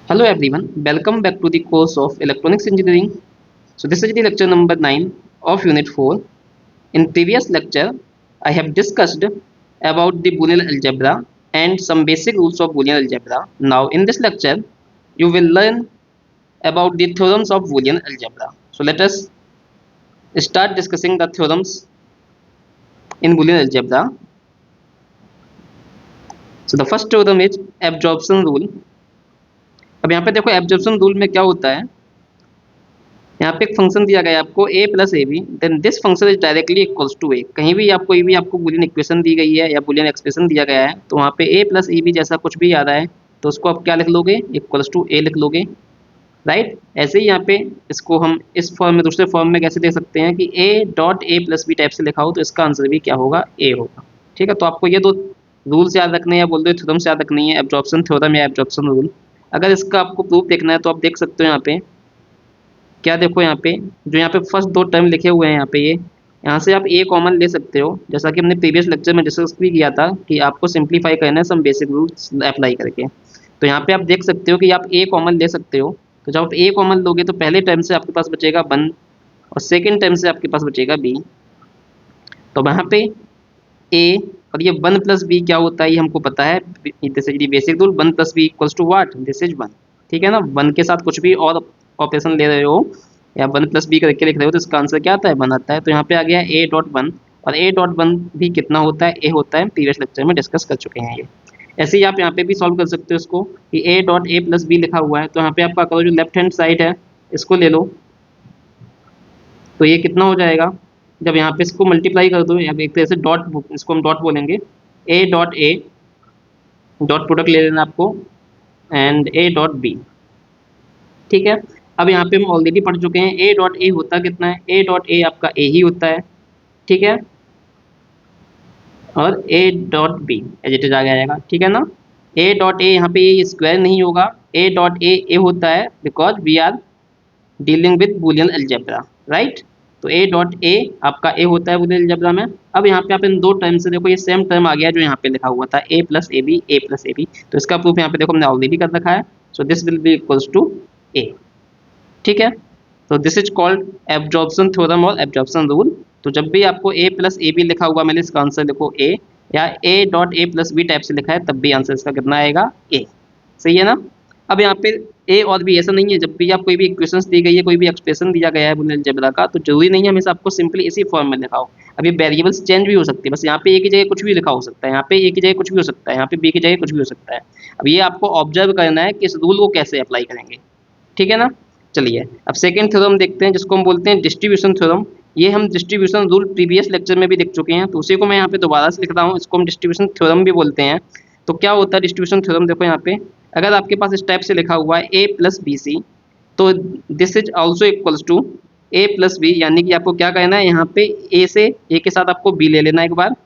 Hello everyone, welcome back to the course of Electronics Engineering. So this is the lecture number 9 of Unit 4. In previous lecture, I have discussed about the Boolean algebra and some basic rules of Boolean algebra. Now in this lecture, you will learn about the theorems of Boolean algebra. So let us start discussing the theorems in Boolean algebra. So the first theorem is absorption rule. अब यहाँ पे देखो absorption rule में क्या होता है, यहाँ पे एक फंक्शन दिया गया है आपको a plus A B, then this function is directly equals to A. कहीं भी आपको कोई भी आपको बुलियन इक्वेशन दी गई है या बुलियन एक्सप्रेशन दिया गया है तो वहाँ पे a प्लस ए बी जैसा कुछ भी आ रहा है तो उसको आप क्या लिख लोगे, इक्वल्स टू ए लिख लोगे, राइट। ऐसे ही यहाँ पे इसको हम इस फॉर्म में दूसरे फॉर्म में कैसे देख सकते हैं कि a dot A plus B type से लिखा हो तो इसका आंसर भी क्या होगा, a होगा। ठीक है, तो आपको ये दो रूल्स याद रखने हैं या बोल दो थ्योरम्स याद रखनी है, एब्जॉर्प्शन थ्योरम या एब्जॉर्प्शन रूल। अगर इसका आपको प्रूफ देखना है तो आप देख सकते हो यहाँ पे क्या, देखो यहाँ पे जो यहाँ पे फर्स्ट दो टर्म लिखे हुए हैं यहाँ पे, ये यहाँ से आप ए कॉमन ले सकते हो, जैसा कि हमने प्रीवियस लेक्चर में डिस्कस भी किया था कि आपको सिंप्लीफाई करना है सम बेसिक रूल्स अप्लाई करके। तो यहाँ पे आप देख सकते हो कि आप ए कॉमन ले सकते हो। तो जब आप ए कॉमन लोगे तो पहले टर्म से आपके पास बचेगा 1 और सेकेंड टर्म से आपके पास बचेगा बी। तो वहाँ पे ए और ये 1 प्लस बी क्या होता है ये हमको पता है, this is the basic rule, 1 plus B equals to what, this is 1। ठीक है ना, 1 के साथ कुछ भी और ऑपरेशन ले रहे हो या 1 प्लस बी करके लिख रहे हो तो इसका आंसर क्या आता है, 1 आता है। तो यहाँ पे आ गया ए डॉट 1 और ए डॉट 1 भी कितना होता है, ए होता है, प्रीवियस लेक्चर में डिस्कस कर चुके हैं ये। ऐसे ही आप यहाँ पे भी सॉल्व कर सकते हो इसको कि A dot A plus B लिखा हुआ है तो यहाँ पे आपका करो जो लेफ्ट हैंड साइड है इसको ले लो, तो ये कितना हो जाएगा, जब यहाँ पे इसको मल्टीप्लाई कर दो या एक तरह से डॉट, इसको हम डॉट बोलेंगे, ए डॉट प्रोडक्ट ले लेना आपको एंड ए डॉट बी। ठीक है, अब यहाँ पे हम ऑलरेडी पढ़ चुके हैं ए डॉट ए होता कितना है, ए डॉट ए आपका ए ही होता है। ठीक है, और A dot B as it is आ जाएगा। ठीक है ना, ए डॉट ए यहाँ पे ये स्क्वायर नहीं होगा, ए डॉट ए होता है because we are dealing with Boolean algebra, right. तो ए डॉट ए आपका ए होता है बूलियन अलजेब्रा में। अब यहाँ पे आप इन दो टर्म से देखो ये सेम टर्म आ गया जो यहाँ पे लिखा हुआ था A plus A B, A plus A B, तो इसका प्रूफ यहाँ पे देखो हमने ऑलरेडी कर रखा है। So this will be equals to A. ठीक है, तो this is called absorption theorem और एब्जॉर्प्शन रूल। तो जब भी आपको ए प्लस ए बी लिखा हुआ मैंने इसका आंसर लिखो ए, या A dot A plus B type से लिखा है तब भी आंसर इसका कितना आएगा, ए। सही है ना। अब यहाँ पे ए और बी ऐसा नहीं है, जब भी आप कोई भी इक्वेशंस दी गई है, कोई भी एक्सप्रेशन दिया गया है बूलियन अलजेब्रा का, तो जरूरी नहीं है हमेशा आपको सिंपली इसी फॉर्म में लिखा हो। अब ये वेरिएबल्स चेंज भी हो सकती है, बस यहाँ पे ए की जगह कुछ भी लिखा हो सकता है, यहाँ पे ए की जगह कुछ भी हो सकता है, यहाँ पे बी की जगह कुछ भी हो सकता है। अब ये आपको ऑब्जर्व करना है कि इस रूल को कैसे अप्लाई करेंगे। ठीक है ना, चलिए अब सेकेंड थ्योरम देखते हैं जिसको हम बोलते हैं डिस्ट्रीब्यूशन थ्योरम। ये हम डिस्ट्रीब्यूशन रूल प्रीवियस लेक्चर में भी देख चुके हैं, तो उसी को मैं यहाँ पे दोबारा से लिख रहा हूँ, इसको हम डिस्ट्रीब्यूशन थ्योरम भी बोलते हैं। तो क्या होता है डिस्ट्रीब्यूशन थ्योरम, देखो यहाँ पे अगर आपके पास इस टाइप से लिखा हुआ है ए प्लस बी सी, तो this is also equals to A plus B, यानी कि आपको क्या कहना है, यहाँ पे ए से ए के साथ आपको बी ले लेना है, एक बार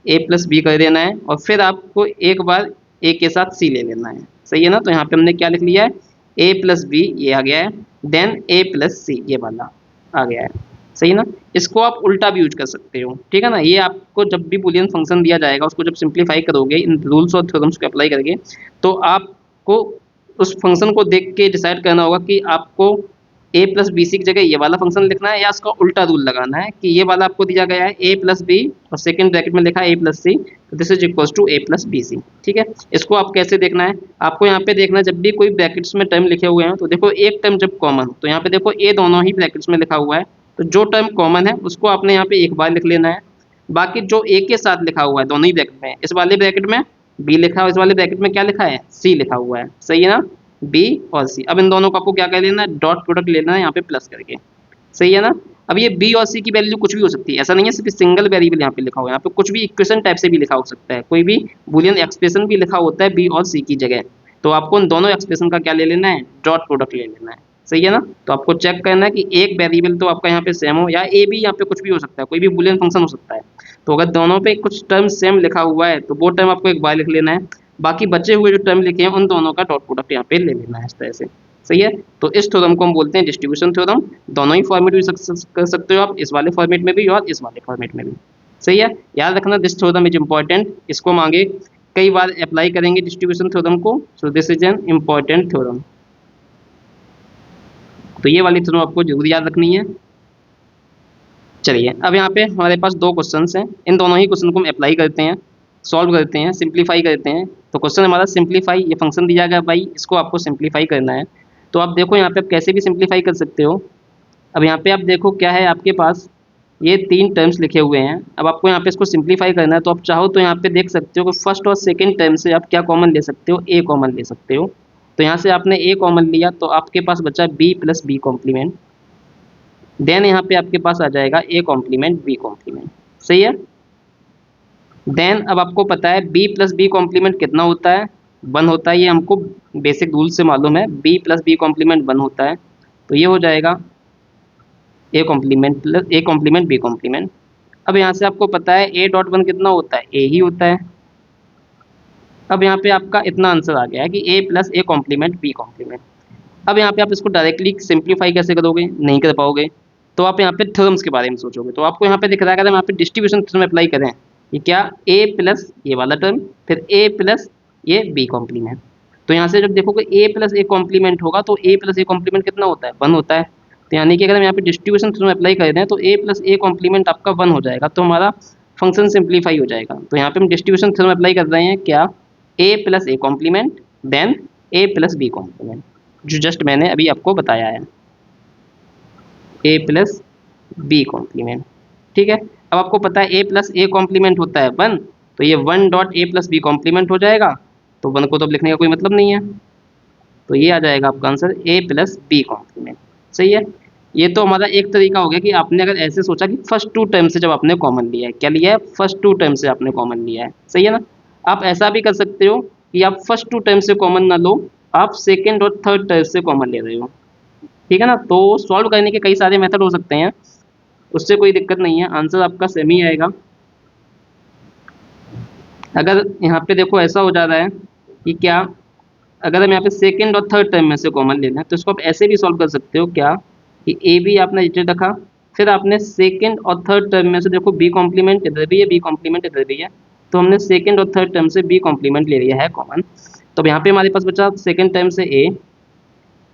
ए प्लस बी कर देना है और फिर आपको एक बार ए के साथ सी ले लेना है। सही है ना, तो यहाँ पे हमने क्या लिख लिया है, ए प्लस बी ये आ गया है, देन ए प्लस सी ये वाला आ गया है। सही है ना, इसको आप उल्टा भी यूज कर सकते हो। ठीक है ना, ये आपको जब भी बुलियन फंक्शन दिया जाएगा उसको जब सिंप्लीफाई करोगे इन रूल्स और थ्योरम्स को अप्लाई करके, तो आपको उस फंक्शन को देख के डिसाइड करना होगा कि आपको ए प्लस बी सी की जगह ये वाला फंक्शन लिखना है या इसका उल्टा रूल लगाना है कि ये वाला आपको दिया गया है ए प्लस बी और सेकंड ब्रैकेट में लिखा है ए प्लस सी, तो this is equals to A plus B C. ठीक है, इसको आप कैसे देखना है, आपको यहाँ पे देखना है जब भी कोई ब्रैकेट्स में टर्म लिखे हुए हैं तो देखो एक टर्म जब कॉमन हो, तो यहाँ पे देखो ए दोनों ही ब्रैकेट्स में लिखा हुआ है, तो जो टर्म कॉमन है उसको आपने यहाँ पे एक बार लिख लेना है। बाकी जो ए के साथ लिखा हुआ है दोनों ही ब्रैकेट में, इस वाले ब्रैकेट में बी लिखा है, इस वाले ब्रैकेट में क्या लिखा है, सी लिखा हुआ है। सही है ना, बी और सी। अब इन दोनों को आपको क्या कर लेना है, डॉट प्रोडक्ट लेना है यहाँ पे प्लस करके। सही है ना, अब ये बी और सी की वैल्यू कुछ भी हो सकती है, ऐसा नहीं है सिर्फ सिंगल वेरिएबल यहाँ पे लिखा हुआ है, यहाँ पे कुछ भी इक्वेशन टाइप से भी लिखा हो सकता है, कोई भी बूलियन एक्सप्रेशन भी लिखा होता है बी और सी की जगह। तो आपको इन दोनों एक्सप्रेशन का क्या ले लेना है, डॉट प्रोडक्ट ले लेना है। सही है ना, तो आपको चेक करना है कि एक वेरिएबल तो आपका यहाँ पे सेम हो, या ए भी यहाँ पे कुछ भी हो सकता है, कोई भी बूलियन फंक्शन हो सकता है। तो अगर दोनों पे कुछ टर्म सेम लिखा हुआ है तो वो टर्म आपको एक बार लिख लेना है, बाकी बचे हुए जो टर्म लिखे हैं उन दोनों का डॉट प्रोडक्ट यहाँ पे ले लेना है इस तरह से। सही है, तो इस थ्योरम को हम बोलते हैं डिस्ट्रीब्यूशन थ्योरम। दोनों ही फॉर्मेट यूज कर सकते हो आप, इस वाले फॉर्मेट में भी और इस वाले फॉर्मेट में भी। सही है, याद रखना दिस थ्योरम इज इंपॉर्टेंट, इसको हम आगे कई बार अप्लाई करेंगे डिस्ट्रीब्यूशन थ्योरम को, सो this is an important theorem. तो ये वाली थ्योरम आपको जरूर याद रखनी है। चलिए अब यहाँ पे हमारे पास दो क्वेश्चंस हैं, इन दोनों ही क्वेश्चन को हम अप्लाई करते हैं, सॉल्व करते हैं, सिंप्लीफाई करते हैं। तो क्वेश्चन हमारा सिंप्लीफाई, ये फंक्शन दिया गया भाई, इसको आपको सिंप्लीफाई करना है। तो आप देखो यहाँ पे आप कैसे भी सिंप्लीफाई कर सकते हो। अब यहाँ पे आप देखो क्या है आपके पास, ये 3 टर्म्स लिखे हुए हैं। अब आपको यहाँ पे इसको सिंप्लीफाई करना है, तो आप चाहो तो यहाँ पे देख सकते हो कि फर्स्ट और सेकंड टर्म से आप क्या कॉमन ले सकते हो, ए कॉमन ले सकते हो। तो यहाँ से आपने ए कॉमन लिया तो आपके पास बचा B plus B complement. Then यहाँ पे आपके पास आ जाएगा ए कॉम्प्लीमेंट बी कॉम्प्लीमेंट, सही है। देन अब आपको पता है बी प्लस बी कॉम्प्लीमेंट कितना होता है, 1 होता है। ये हमको बेसिक रूल से मालूम है, बी प्लस बी कॉम्प्लीमेंट 1 होता है। तो ये हो जाएगा A complement plus A complement B complement. अब यहाँ से आपको पता है ए डॉट 1 कितना होता है, ए ही होता है। अब यहाँ पे आपका इतना आंसर आ गया है कि A plus A complement B complement. अब यहाँ पे आप इसको डायरेक्टली सिंप्लीफाई कैसे करोगे, नहीं कर पाओगे। तो आप यहाँ पे थ्योरम्स के बारे में सोचोगे। तो आपको यहाँ पे दिख रहा है अगर हम यहाँ पे डिस्ट्रीब्यूशन थ्योरम अप्लाई करें, ये क्या, ए प्लस ये वाला टर्म फिर ए प्लस ये बी कॉम्प्लीमेंट। तो यहाँ से जब देखोगे ए प्लस ए कॉम्प्लीमेंट होगा तो ए प्लस ए कॉम्प्लीमेंट कितना होता है, 1 होता है। तो यानी कि अगर हम यहाँ पे डिस्ट्रीब्यूशन थ्योरम अप्लाई कर रहे हैं तो ए प्लस ए कॉम्प्लीमेंट आपका 1 हो जाएगा, तो हमारा फंक्शन सिंप्लीफाई हो जाएगा। तो यहाँ पे हम डिस्ट्रीब्यूशन थ्योरम अप्लाई कर रहे हैं क्या, A plus A complement then A plus B complement, जो जस्ट मैंने अभी आपको बताया है, ए प्लस बी कॉम्प्लीमेंट। ठीक है। अब आपको पता है ए प्लस ए कॉम्प्लीमेंट होता है 1, तो ये 1 dot A plus B complement हो जाएगा। तो 1 को तो अब लिखने का कोई मतलब नहीं है, तो ये आ जाएगा आपका answer A plus B complement, सही है। ये तो हमारा एक तरीका हो गया कि आपने अगर ऐसे सोचा कि फर्स्ट 2 टर्म से जब आपने कॉमन लिया है, क्या लिया है, फर्स्ट 2 टर्म से आपने कॉमन लिया है, सही है ना। आप ऐसा भी कर सकते हो कि आप फर्स्ट 2 टर्म से कॉमन ना लो, आप सेकेंड और थर्ड टर्म से कॉमन ले रहे हो, ठीक है ना। तो सॉल्व करने के कई सारे मेथड हो सकते हैं, उससे कोई दिक्कत नहीं है, आंसर आपका सेम ही आएगा। अगर यहाँ पे देखो ऐसा हो जा रहा है कि क्या, अगर हम यहाँ पे सेकेंड और थर्ड टर्म में से कॉमन ले लें तो इसको आप ऐसे भी सॉल्व कर सकते हो क्या, कि ए बी आपने रिलेटेड रखा, फिर आपने सेकेंड और थर्ड टर्म में से देखो बी कॉम्प्लीमेंट इधर भी है, बी कॉम्प्लीमेंट इधर भी है, तो हमने सेकेंड और थर्ड टर्म से बी कॉम्प्लीमेंट ले लिया है कॉमन। तो यहाँ पे हमारे पास बचा सेकेंड टर्म से ए,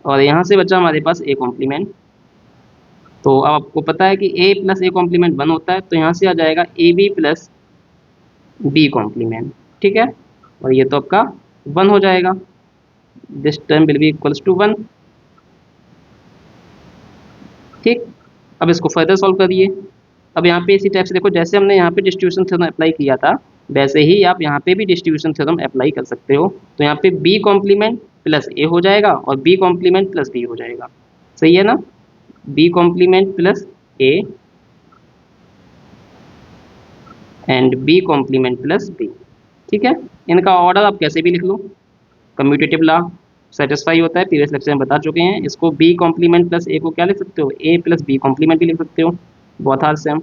और यहाँ से बचा हमारे पास ए कॉम्प्लीमेंट। तो अब आपको पता है कि ए प्लस ए कॉम्प्लीमेंट 1 होता है, तो यहाँ से आ जाएगा A B plus B complement, ठीक है। और ये तो आपका 1 हो जाएगा, this term will be equals to 1, ठीक। अब इसको फर्दर सॉल्व करिए। अब यहाँ पे इसी टाइप से देखो, जैसे हमने यहाँ पे डिस्ट्रीब्यूशन थ्योरम अप्लाई किया था, वैसे ही आप यहाँ पे भी डिस्ट्रीब्यूशन थ्योरम अप्लाई कर सकते हो। तो यहाँ पे बी कॉम्प्लीमेंट प्लस ए हो जाएगा और बी कॉम्प्लीमेंट प्लस बी हो जाएगा, सही है ना। B complement plus A and B complement plus B, ठीक है। इनका ऑर्डर आप कैसे भी लिख लो, कम्यूटेटिव लॉ सेटिस्फाई होता है, प्रीवियस लेक्चर में बता चुके हैं। इसको बी कॉम्प्लीमेंट प्लस ए को क्या लिख सकते हो, ए प्लस बी कॉम्प्लीमेंट भी लिख सकते हो, बहुत आर सेम।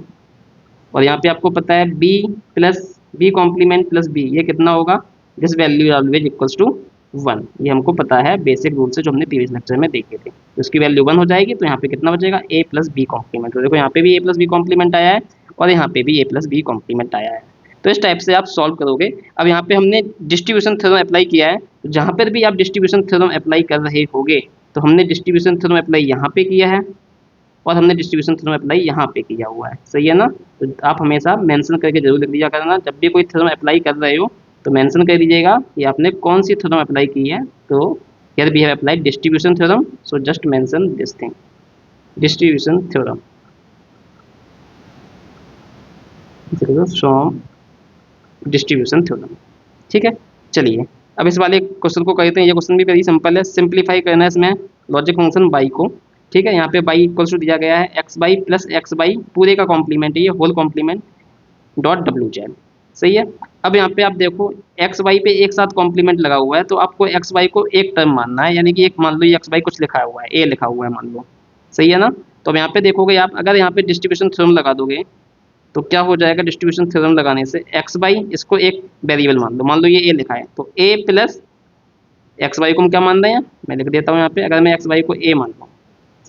और यहाँ पे आपको पता है B plus B complement plus B ये कितना होगा, this value always equals to 1, ये हमको पता है बेसिक रूल से जो हमने प्रीवियस लेक्चर में देखे थे। तो इसकी वैल्यू 1 हो जाएगी, तो यहाँ पे कितना बचेगा, ए प्लस बी कॉम्प्लीमेंट। तो देखो यहाँ पे भी ए प्लस बी कॉम्प्लीमेंट आया है और यहाँ पे भी ए प्लस बी कॉम्प्लीमेंट आया है। तो इस टाइप से आप सॉल्व करोगे। अब यहाँ पे हमने डिस्ट्रीब्यूशन थ्योरम अप्लाई किया है, तो जहाँ पर भी आप डिस्ट्रीब्यूशन थ्योरम अप्लाई कर रहे होगे, तो हमने डिस्ट्रीब्यूशन थ्योरम अप्लाई यहाँ पे किया है और हमने डिस्ट्रीब्यूशन थ्योरम अप्लाई यहाँ पे किया हुआ है, सही है ना। तो आप हमेशा मेंशन करके जरूर लिख दिया करना, जब भी कोई थ्योरम अप्लाई कर रहे हो तो मेंशन कर दीजिएगा कि आपने कौन सी थ्योरम अप्लाई की है। तो here we have applied distribution theorem, so just mention this thing, distribution theorem from distribution theorem, ठीक है। चलिए अब इस वाले क्वेश्चन को करते हैं। ये क्वेश्चन भी वेरी सिंपल है, सिंप्लीफाई करना है इसमें लॉजिक फंक्शन बाई को, ठीक है। यहाँ पे बाई इक्वल्स टू दिया गया है X by plus X Y पूरे का कॉम्प्लीमेंट है, ये whole complement dot W Z, सही है। अब यहाँ पे आप देखो एक्स वाई पे एक साथ कॉम्प्लीमेंट लगा हुआ है, तो आपको एक्स वाई को एक टर्म मानना है, यानी कि एक मान लो ये एक्स वाई कुछ लिखा हुआ है, ए लिखा हुआ है मान लो, सही है ना। तो अब यहाँ पे देखोगे आप, अगर यहाँ पे डिस्ट्रीब्यूशन थ्योरम लगा दोगे तो क्या हो जाएगा, डिस्ट्रीब्यूशन थ्योरम लगाने से एक्स बाई इसको एक वेरिएबल मान लो ये ए लिखा है, तो ए प्लस एक्स वाई को हम क्या मान रहे हैं, मैं लिख देता हूँ यहाँ पे, अगर मैं एक्स वाई को ए मान लूँ,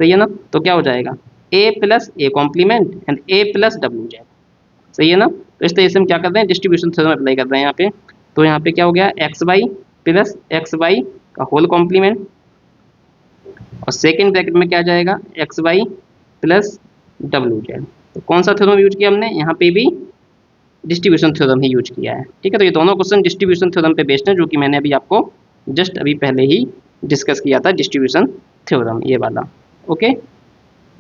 सही है ना, तो क्या हो जाएगा A plus A complement and A plus W Z, सही है ना। तो इस तरह से हम क्या कर रहे हैं, डिस्ट्रीब्यूशन थ्योरम अप्लाई कर रहे हैं यहाँ पे। तो यहाँ पे क्या हो गया, X Y plus X Y का होल कॉम्प्लीमेंट, और सेकेंड ब्रैकेट में क्या आ जाएगा, X Y plus W Z. तो कौन सा थ्योरम यूज किया हमने, यहाँ पे भी डिस्ट्रीब्यूशन थ्योरम ही यूज किया है। ठीक है, तो ये दोनों क्वेश्चन डिस्ट्रीब्यूशन थ्योरम पे बेस्ड है, जो कि मैंने अभी आपको जस्ट अभी पहले ही डिस्कस किया था, डिस्ट्रीब्यूशन थ्योरम ये वाला। ओके,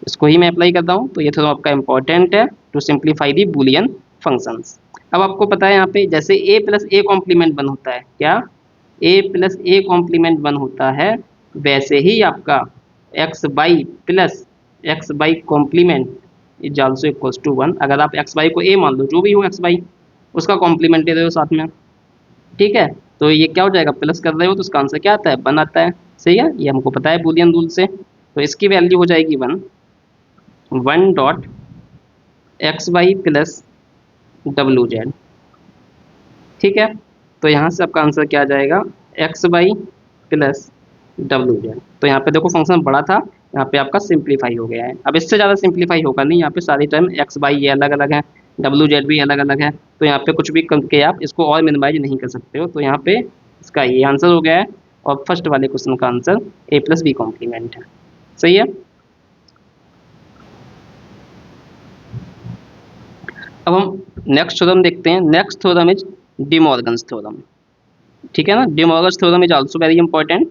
इसको ही मैं अप्लाई करता हूँ। तो ये थ्योरम आपका इंपॉर्टेंट है to simplify the Boolean functions. अब आपको पता है यहाँ पे जैसे a plus A complement one होता है, क्या a plus A complement one होता है, वैसे ही आपका X by plus X by complement is also equals to one. अगर आप एक्स बाई को a मान लो, जो भी हो एक्स बाई, उसका कॉम्प्लीमेंट ले रहे हो साथ में, ठीक है, तो ये क्या हो जाएगा, प्लस कर रहे हो तो उसका आंसर क्या आता है, वन आता है। सही है, ये हमको पता है बुलियन रूल से। तो इसकी वैल्यू हो जाएगी one, one dot X Y plus W Z. ठीक है, तो यहाँ से आपका आंसर क्या आ जाएगा, X Y plus W Z. तो यहाँ पे देखो फंक्शन बड़ा था, यहाँ पे आपका सिंप्लीफाई हो गया है। अब इससे ज़्यादा सिंप्लीफाई होगा नहीं, यहाँ पे सारी टर्म एक्स वाई ये अलग अलग है, डब्ल्यू जेड भी अलग अलग है, तो यहाँ पे कुछ भी करके आप इसको और मिनिमाइज नहीं कर सकते हो। तो यहाँ पे इसका ये आंसर हो गया है, और फर्स्ट वाले क्वेश्चन का answer A plus B complement है। सही है। अब हम नेक्स्ट थ्योरम देखते हैं। Next theorem is De Morgan's theorem. ठीक है ना, De Morgan's theorem is also very important,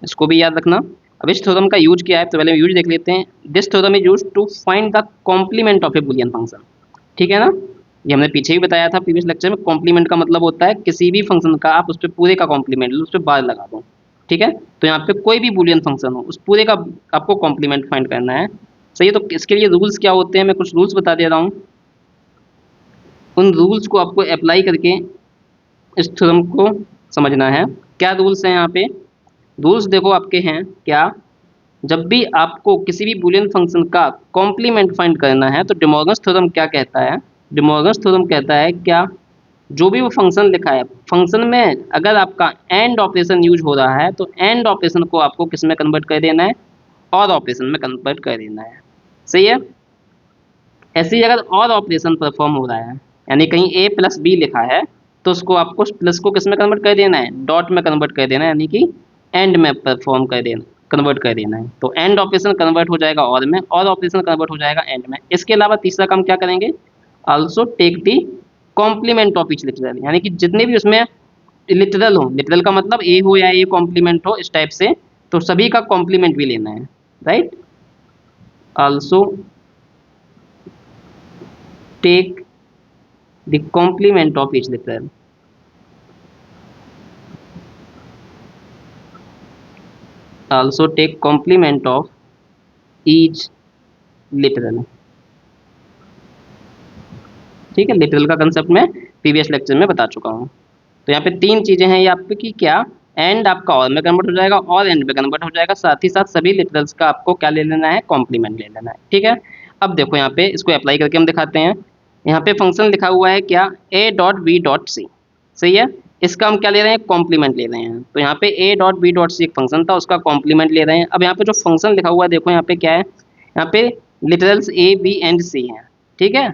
इसको भी याद रखना। अब इस थ्योरम का यूज क्या है, तो पहले यूज देख लेते हैं। This theorem is use to find the complement of a Boolean function. ठीक है ना, ये हमने पीछे ही बताया था प्रीवियस लेक्चर में। कॉम्प्लीमेंट का मतलब होता है किसी भी फंक्शन का आप उस पर पूरे का कॉम्प्लीमेंट लो, उस पर बार लगा दो। ठीक है, तो यहाँ पे कोई भी बुलियन फंक्शन हो, उस पूरे का आपको कॉम्प्लीमेंट फाइंड करना है। सही है, तो इसके लिए रूल्स क्या होते हैं, मैं कुछ रूल्स बता दे रहा हूँ। उन रूल्स को आपको अप्लाई करके इस थ्योरम को समझना है। क्या रूल्स हैं यहाँ पे, रूल्स देखो आपके हैं क्या, जब भी आपको किसी भी बुलियन फंक्शन का कॉम्प्लीमेंट फाइंड करना है, तो डिमॉर्गन्स थ्योरम क्या कहता है, डिमॉर्गन्स थ्योरम कहता है क्या, जो भी वो फंक्शन लिखा है, फंक्शन में अगर आपका एंड ऑपरेशन यूज हो रहा है, तो एंड ऑपरेशन को आपको किस में कन्वर्ट कर देना है, और ऑपरेशन में कन्वर्ट कर देना है। सही है, ऐसे ही अगर और ऑपरेशन परफॉर्म हो रहा है, यानी कहीं ए प्लस बी लिखा है, तो उसको आपको प्लस को किस में कन्वर्ट कर देना है, डॉट में कन्वर्ट कर देना है, यानी कि एंड में परफॉर्म कर देना, कन्वर्ट कर देना है। तो एंड ऑपरेशन कन्वर्ट हो जाएगा और में, और ऑपरेशन कन्वर्ट हो जाएगा एंड में। इसके अलावा तीसरा काम क्या करेंगे, also take the complement of each literal, यानी कि जितने भी उसमें लिटरल हो, लिटरल का मतलब ए हो या ए कॉम्प्लीमेंट हो, इस टाइप से, तो सभी का कॉम्प्लीमेंट भी लेना है। Right, also take the complement of each literal। also take complement of each literal। ठीक है, लिटरल का कंसेप्ट मैं प्रीवियस लेक्चर में बता चुका हूँ। तो यहाँ पे तीन चीजें हैं ये आपके की, क्या, एंड आपका और में कन्वर्ट हो जाएगा, और एंड में कन्वर्ट हो जाएगा, साथ ही साथ सभी लिटरल्स का आपको क्या ले लेना है, कॉम्प्लीमेंट ले लेना है। ठीक है, अब देखो यहाँ पे इसको अप्लाई करके हम दिखाते हैं। यहाँ पे फंक्शन लिखा हुआ है क्या, A dot B dot C. सही है, इसका हम क्या ले रहे हैं, कॉम्प्लीमेंट ले रहे हैं। तो यहाँ पे A dot B dot C एक फंक्शन था, उसका कॉम्प्लीमेंट ले रहे हैं। अब यहाँ पे जो फंक्शन लिखा हुआ है देखो, यहाँ पे क्या है, यहाँ पे लिटरल्स ए बी एंड सी हैं। ठीक है,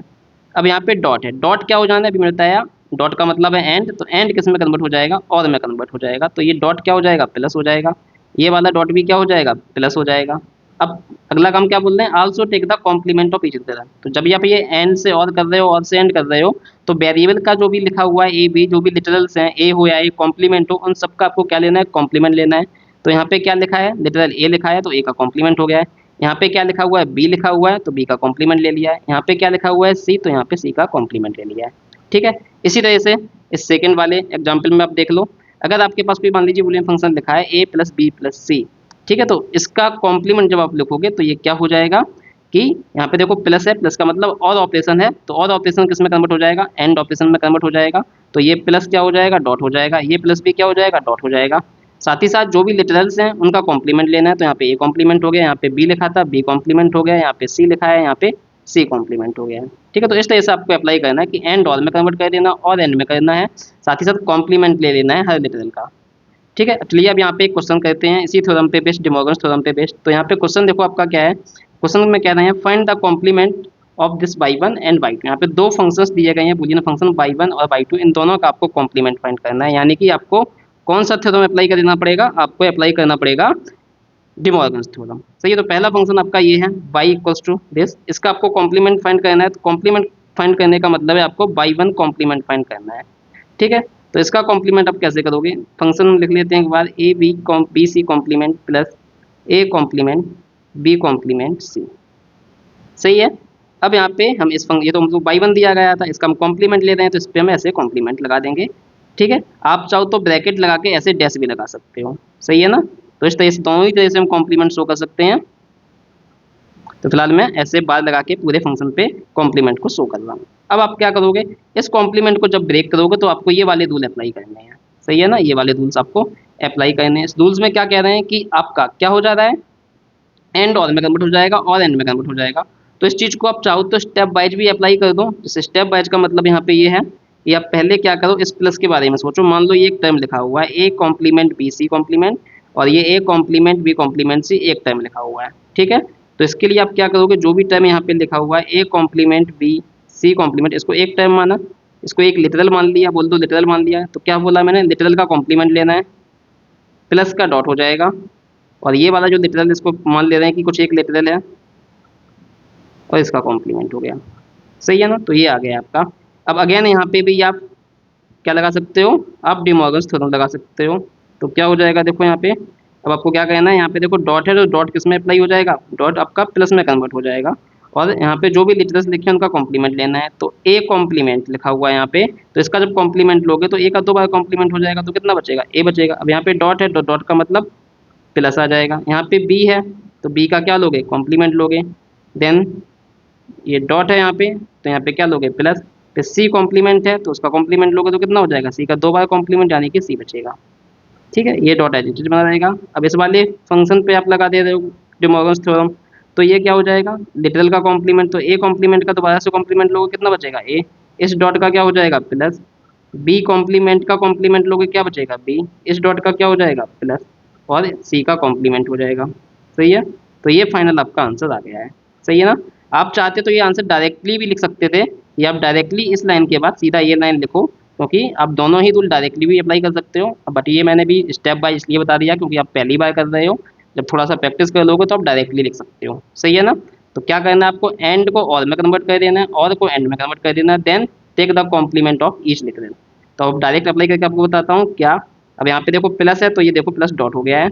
अब यहाँ पे डॉट है, डॉट क्या हो जाना है, अभी मैंने बताया, डॉट का मतलब है एंड, तो एंड किस में कन्वर्ट हो जाएगा, और में कन्वर्ट हो जाएगा। तो ये डॉट क्या हो जाएगा, प्लस हो जाएगा, ये वाला डॉट भी क्या हो जाएगा, प्लस हो जाएगा। अब अगला काम क्या बोल रहे हैं, also take the complement of each literal. तो जब आप ये एंड से और कर रहे हो, और से एंड कर रहे हो, तो वेरिएबल का जो भी लिखा हुआ है ए बी, जो भी लिटरल्स हैं, ए हो या ए कॉम्प्लीमेंट हो, उन सबका आपको क्या लेना है, कॉम्प्लीमेंट लेना है। तो यहाँ पे क्या लिखा है, लिटरल ए लिखा है, तो ए का कॉम्प्लीमेंट हो गया है। यहाँ पे क्या लिखा हुआ है, बी लिखा हुआ है, तो बी का कॉम्प्लीमेंट ले लिया है। यहाँ पे क्या लिखा हुआ है, सी, तो यहाँ पे सी का कॉम्प्लीमेंट ले लिया है। ठीक है, इसी तरह से इस सेकंड वाले एग्जाम्पल में आप देख लो, अगर आपके पास कोई मान लीजिए बुलियन फंक्शन लिखा है ए प्लस बी प्लस सी। ठीक है, तो इसका कॉम्प्लीमेंट जब आप लिखोगे तो ये क्या हो जाएगा कि यहाँ पे देखो प्लस है, प्लस का मतलब और ऑपरेशन है, तो और ऑपरेशन किस में कन्वर्ट हो जाएगा, एंड ऑपरेशन में कन्वर्ट हो जाएगा। तो ये प्लस क्या हो जाएगा, डॉट हो जाएगा, ये प्लस भी क्या हो जाएगा, डॉट हो जाएगा। साथ ही साथ जो भी लिटरल्स हैं उनका कॉम्प्लीमेंट लेना है। तो यहाँ पे ए कॉम्प्लीमेंट हो गया, यहाँ पे बी लिखा था, बी कॉम्प्लीमेंट हो गया, यहाँ पे सी लिखा है, यहाँ पे सी कॉम्प्लीमेंट हो गया है। ठीक है, तो इस तरह से आपको अप्लाई करना है कि एंड ऑल में कन्वर्ट कर देना, और एंड में करना है, साथ ही साथ कॉम्प्लीमेंट ले लेना है हर लिटरल का। ठीक है, चलिए अब यहाँ पे एक क्वेश्चन करते हैं इसी थ्योरम पे बेस्ड, डिमॉर्गन्स थ्योरम पे बेस्ड। तो यहाँ पे क्वेश्चन देखो आपका क्या है, क्वेश्चन में कह रहे हैं find the complement of this y1 and y2। यहाँ पे दो फंक्शंस दिए गए हैं बूलियन फंक्शन y1 और y2, इन दोनों का आपको कॉम्प्लीमेंट फाइंड करना है। यानी कि आपको कौन सा थ्योरम अप्लाई करना पड़ेगा, आपको अप्लाई करना पड़ेगा डी मॉर्गन्स थ्योरम। सही है, तो पहला फंक्शन आपका ये है y इक्वल्स टू दिस, इसका आपको कॉम्प्लीमेंट फाइंड करना है। तो कॉम्प्लीमेंट फाइंड करने का मतलब है आपको y1 कॉम्प्लीमेंट फाइंड करना है। ठीक है, तो इसका कॉम्प्लीमेंट आप कैसे करोगे, फंक्शन हम लिख लेते हैं एक बार, A B C complement plus A complement B complement C. सही है, अब यहाँ पे हम इस ये तो हमको y1 दिया गया था, इसका हम कॉम्प्लीमेंट ले रहे हैं तो इस पर हम ऐसे कॉम्प्लीमेंट लगा देंगे। ठीक है, आप चाहो तो ब्रैकेट लगा के ऐसे डैश भी लगा सकते हो। सही है ना, तो इस तरह से दोनों ही तरह से हम कॉम्प्लीमेंट शो कर सकते हैं। तो फिलहाल मैं ऐसे बार लगा के पूरे फंक्शन पे कॉम्प्लीमेंट को शो कर रहा हूँ। अब आप क्या करोगे, इस कॉम्प्लीमेंट को जब ब्रेक करोगे तो आपको ये वाले रूल अप्लाई करने हैं। सही है ना, ये वाले रूल्स आपको अप्लाई करने हैं। इस रूल्स में क्या कह रहे हैं कि आपका क्या हो जा रहा है, एंड और में कन्वर्ट हो जाएगा और एंड में कन्वर्ट हो जाएगा। तो इस चीज़ को आप चाहो तो स्टेप वाइज भी अप्लाई कर दो। इस स्टेप वाइज का मतलब यहाँ पे ये है कि आप पहले क्या करो, इस प्लस के बारे में सोचो। मान लो ये एक टर्म लिखा हुआ है A complement B C complement, और ये A complement B complement C एक टर्म लिखा हुआ है। ठीक है, तो इसके लिए आप क्या करोगे, जो भी टर्म यहाँ पे लिखा हुआ है A complement B C complement, इसको एक टर्म माना, इसको एक लिटरल मान लिया, बोल दो लिटरल मान लिया। तो क्या बोला मैंने, लिटरल का कॉम्प्लीमेंट लेना है, प्लस का डॉट हो जाएगा, और ये वाला जो लिटरल इसको मान ले रहे हैं कि कुछ एक लिटरल है, और इसका कॉम्प्लीमेंट हो गया। सही है ना, तो ये आ गया आपका। अब अगेन यहाँ पे भी आप क्या लगा सकते हो, आप डी मॉर्गन्स थ्योरम लगा सकते हो। तो क्या हो जाएगा, देखो यहाँ पे अब आपको क्या कहना है, यहाँ पे देखो डॉट है तो डॉट किस में अप्लाई हो जाएगा, डॉट आपका प्लस में कन्वर्ट हो जाएगा, और यहाँ पे जो भी लिटरल्स लिखे हैं उनका कॉम्प्लीमेंट लेना है। तो ए कॉम्प्लीमेंट लिखा हुआ है यहाँ पे, तो इसका जब कॉम्प्लीमेंट लोगे तो ए का दो बार कॉम्प्लीमेंट हो जाएगा, तो कितना बचेगा, ए बचेगा। अब यहाँ पे डॉट है तो डॉट का मतलब प्लस आ जाएगा। यहाँ पे बी है तो बी का क्या लोगे, कॉम्प्लीमेंट लोगे। देन ये डॉट है यहाँ पे, तो यहाँ पे क्या लोगे, प्लस। फिर सी कॉम्प्लीमेंट है तो उसका कॉम्प्लीमेंट लोगे तो कितना हो जाएगा, सी का दो बार कॉम्प्लीमेंट यानी कि सी बचेगा। ठीक है, ये डॉट एडिटेड बना रहेगा। अब इस वाले फंक्शन पे आप लगा दे रहे हो डी मॉर्गन्स थ्योरम, तो ये क्या हो जाएगा, लिटरल का कॉम्प्लीमेंट, तो ए कॉम्प्लीमेंट का दोबारा से कॉम्प्लीमेंट लोगे कितना बचेगा, ए। इस डॉट का क्या हो जाएगा, प्लस। बी कॉम्प्लीमेंट का कॉम्प्लीमेंट लोगे क्या बचेगा, बी। इस डॉट का क्या हो जाएगा, प्लस, और सी का कॉम्प्लीमेंट हो जाएगा। सही है, तो ये फाइनल आपका आंसर आ गया है। सही है ना, आप चाहते तो ये आंसर डायरेक्टली भी लिख सकते थे, या आप डायरेक्टली इस लाइन के बाद सीधा ये लाइन लिखो, क्योंकि आप दोनों ही रूल डायरेक्टली भी अप्लाई कर सकते हो। बट ये मैंने भी स्टेप बाय इसलिए बता दिया क्योंकि आप पहली बार कर रहे हो, जब थोड़ा सा प्रैक्टिस कर लोगे तो आप डायरेक्टली लिख सकते हो। सही है ना, तो क्या करना है आपको, एंड को और में कन्वर्ट कर देना है, और को एंड में कन्वर्ट कर देना है, then take the complement of each लिख देना। तो अब डायरेक्ट अप्लाई करके आपको बताता हूँ क्या। अब यहाँ पे देखो प्लस है तो ये देखो प्लस डॉट हो गया है,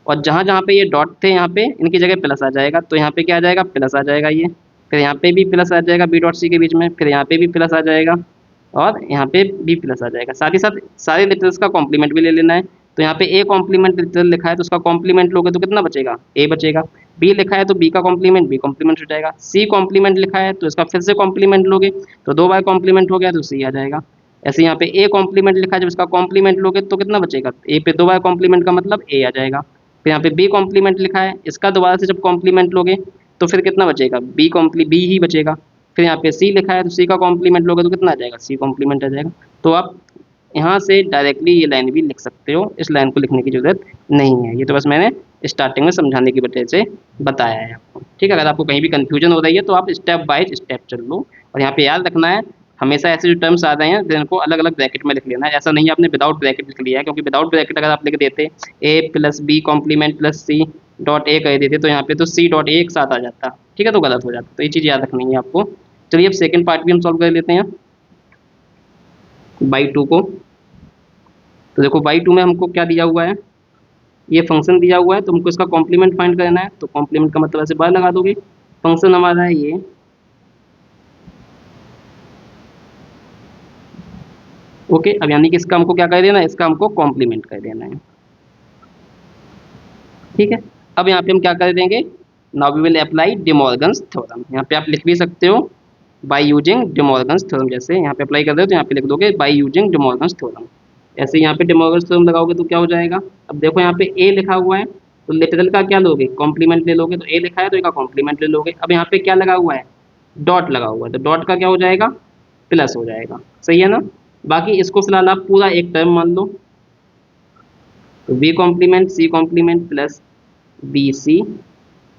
और जहाँ जहाँ पे ये डॉट थे यहाँ पे इनकी जगह प्लस आ जाएगा, तो यहाँ पे क्या आ जाएगा, प्लस आ जाएगा ये। फिर यहाँ पे भी प्लस आ जाएगा बी डॉट सी के बीच में, फिर यहाँ पे भी प्लस आ जाएगा, और यहाँ पे भी प्लस आ जाएगा। साथ ही साथ सारे लिटरल्स का कॉम्प्लीमेंट भी ले लेना है। तो यहाँ पे ए कॉम्प्लीमेंट लिटरल लिखा है तो उसका कॉम्प्लीमेंट लोगे तो कितना बचेगा, ए बचेगा। बी लिखा है तो बी का कॉम्प्लीमेंट बी कॉम्प्लीमेंट हो जाएगा। सी कॉम्प्लीमेंट लिखा है तो इसका फिर से कॉम्प्लीमेंट लोगे तो दो बार कॉम्प्लीमेंट हो गया तो सी आ जाएगा। ऐसे यहाँ पे ए कॉम्प्लीमेंट लिखा है, जब इसका कॉम्प्लीमेंट लोगे तो कितना बचेगा, ए पे दो बार कॉम्प्लीमेंट का मतलब ए आ जाएगा। फिर यहाँ पे बी कॉम्प्लीमेंट लिखा है, इसका दोबारा से जब कॉम्प्लीमेंट लोगे तो फिर कितना बचेगा, बी ही बचेगा। फिर यहाँ पे सी लिखा है तो सी का कॉम्प्लीमेंट लोगे तो कितना आ जाएगा, सी कॉम्प्लीमेंट आ जाएगा। तो आप यहाँ से डायरेक्टली ये लाइन भी लिख सकते हो, इस लाइन को लिखने की जरूरत नहीं है। ये तो बस मैंने स्टार्टिंग में समझाने की वजह से बताया है आपको। ठीक है, अगर आपको कहीं भी कंफ्यूजन हो रही है तो आप स्टेप बाय स्टेप चल लो। और यहाँ पे याद रखना है, हमेशा ऐसे जो टर्म्स आ रहे हैं जिनको अलग अलग ब्रैकेट में लिख लेना है। ऐसा नहीं है आपने विदाउट ब्रैकेट लिख लिया है, क्योंकि विदाउट ब्रैकेट अगर आप लिख देते A plus B complement plus C dot A कर देते तो यहाँ पे तो सी डॉट ए एक साथ आ जाता। ठीक है, तो गलत हो जाता। तो ये चीज़ याद रखनी है आपको। चलिए अब सेकंड पार्ट भी हम सॉल्व कर लेते हैं बाई टू को। तो देखो बाई टू में हमको क्या दिया हुआ है, ये फंक्शन दिया हुआ है, तो हमको इसका कॉम्प्लीमेंट फाइंड करना है। तो कॉम्प्लीमेंट का मतलब ऐसे बार लगा दोगे, फंक्शन हमारा है ये, ओके। अब यानी कि इसका हमको क्या कर देना है, इसका हमको कॉम्प्लीमेंट कर देना है। ठीक है, अब यहाँ पे हम क्या कर देंगे, now we will apply De Morgan's theorem. यहाँ पे आप लिख भी सकते हो by using De Morgan's theorem, जैसे यहाँ पे अप्लाई कर रहे हो तो यहाँ पे लिख दोगे bye using De Morgan's theorem. ऐसे यहाँ पे डी मॉर्गन्स थ्योरम लगाओगे तो क्या हो जाएगा, अब देखो यहाँ पे ए लिखा हुआ है तो लिटरल का क्या लोगे, कॉम्प्लीमेंट ले लोगे। तो ए लिखा है तो ए का कॉम्प्लीमेंट ले लोगे। अब यहाँ पे क्या लगा हुआ है, डॉट लगा हुआ है, तो डॉट का क्या हो जाएगा, प्लस हो जाएगा। सही है ना, बाकी इसको फिलहाल आप पूरा एक टर्म मान लो। तो B complement C complement plus B C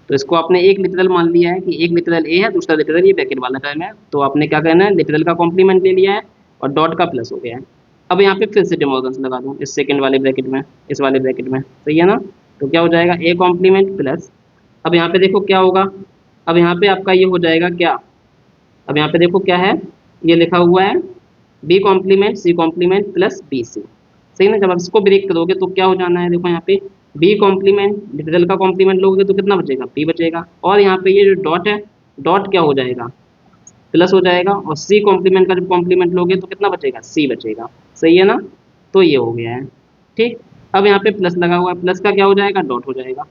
तो इसको आपने एक लिटरल मान लिया है कि एक लिटरल ए है, दूसरा लिटरल ये ब्रैकेट वाला टर्म है, तो आपने क्या करना है, लिटरल का कॉम्प्लीमेंट ले लिया है और डॉट का प्लस हो गया है। अब यहाँ पे फिर से डिमॉर्गन्स लगा दूँ इस सेकंड वाले ब्रैकेट में, इस वाले ब्रैकेट में, सही है ना। तो क्या हो जाएगा, ए कॉम्प्लीमेंट प्लस, अब यहाँ पे देखो क्या होगा, अब यहाँ पे आपका ये हो जाएगा क्या, अब यहाँ पे देखो क्या है, ये लिखा हुआ है B complement C complement plus B C, सही ना। जब आप इसको ब्रेक करोगे तो क्या हो जाना है, देखो यहाँ पे बी कॉम्प्लीमेंट, लिटरल का कॉम्प्लीमेंट लोगे तो कितना बचेगा, बी बचेगा, और यहाँ पे ये जो डॉट है, डॉट क्या हो जाएगा, प्लस हो जाएगा, और सी कॉम्प्लीमेंट का जब कॉम्प्लीमेंट लोगे तो कितना बचेगा, सी बचेगा, सही है ना। तो ये हो गया है, ठीक। अब यहाँ पे प्लस लगा हुआ है, प्लस का क्या हो जाएगा, डॉट हो जाएगा,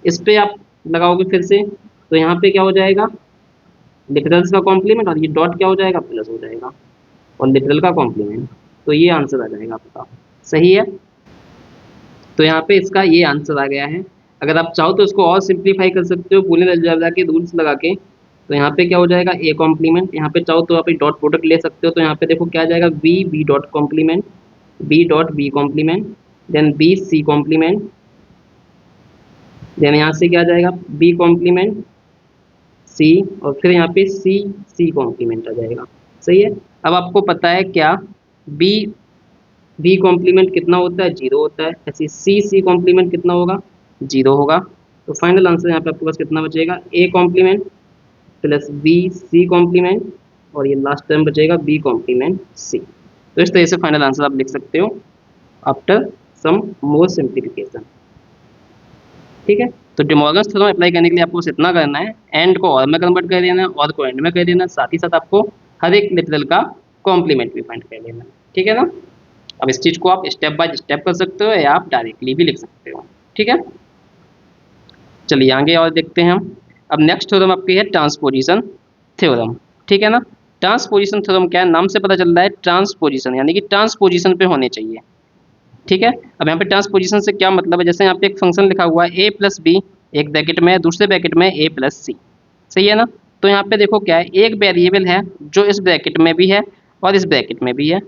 इस पे आप लगाओगे फिर से, तो यहाँ पे क्या हो जाएगा, लिटरल्स का कॉम्प्लीमेंट, और ये डॉट क्या हो जाएगा, प्लस हो जाएगा, और लिटरल का कॉम्प्लीमेंट, तो ये आंसर आ जाएगा आपका, सही है। तो यहाँ पे इसका ये आंसर आ गया है। अगर आप चाहो तो इसको और सिंप्लीफाई कर सकते हो बूलियन अलजेब्रा के रूल्स लगा के। तो यहाँ पे क्या हो जाएगा, ए कॉम्प्लीमेंट, यहाँ पे चाहो तो आप डॉट प्रोडक्ट ले सकते हो, तो यहाँ पे देखो क्या आ जाएगा, B B dot complement, B dot B complement, then B C complement, then यहाँ से क्या आ जाएगा, बी कॉम्प्लीमेंट सी, और फिर यहाँ पे सी सी कॉम्प्लीमेंट आ जाएगा, सही है। अब आपको पता है क्या, बी बी कॉम्प्लीमेंट कितना होता है, जीरो होता है, ऐसे सी सी कॉम्प्लीमेंट कितना होगा, जीरो होगा। तो फाइनल आंसर यहाँ पे आपके पास कितना बचेगा, A complement plus B C complement, और ये लास्ट टर्म बचेगा बी कॉम्प्लीमेंट सी। तो इस तरह से फाइनल आंसर आप लिख सकते हो आफ्टर सम मोर सिंप्लीफिकेशन, ठीक है। तो डिमॉर्गन्स थ्योरम अप्लाई करने के लिए आपको बस इतना करना है, एंड को और में कन्वर्ट कर देना है, और को एंड में कर देना है, साथ ही साथ आपको हर एक लिटरल का कॉम्प्लीमेंट भी फाइंड कर लेना है, ठीक है ना। अब इस चीज़ को आप स्टेप बाय स्टेप कर सकते हो या आप डायरेक्टली भी लिख सकते हो, ठीक है। चलिए आगे और देखते हैं हम। अब नेक्स्ट थ्योरम आपकी है ट्रांसपोजिशन थ्योरम, ठीक है ना। ट्रांसपोजिशन थ्योरम क्या है, नाम से पता चल रहा है ट्रांसपोजिशन, यानी कि ट्रांसपोजिशन पे होने चाहिए, ठीक है। अब यहाँ पे ट्रांसपोजिशन से क्या मतलब है, जैसे यहाँ पे एक फंक्शन लिखा हुआ है ए प्लस बी, एक ब्रैकेट में, दूसरे ब्रैकेट में ए प्लस सी, सही है ना। तो यहाँ पे देखो क्या है, एक वेरिएबल है जो इस ब्रैकेट में भी है और इस ब्रैकेट में भी है,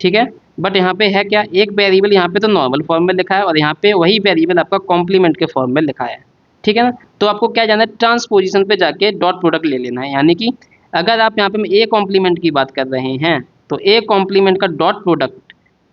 ठीक है। बट यहाँ पे है क्या, एक वेरिएबल यहाँ पे तो नॉर्मल फॉर्म में लिखा है, और यहाँ पे वही वेरिएबल आपका कॉम्प्लीमेंट के फॉर्म में लिखा है, ठीक है ना। तो आपको क्या जाना है, ट्रांसपोजिशन पे जाके डॉट प्रोडक्ट ले लेना है, यानी कि अगर आप यहाँ पे ए कॉम्प्लीमेंट की बात कर रहे हैं, तो ए कॉम्प्लीमेंट का डॉट प्रोडक्ट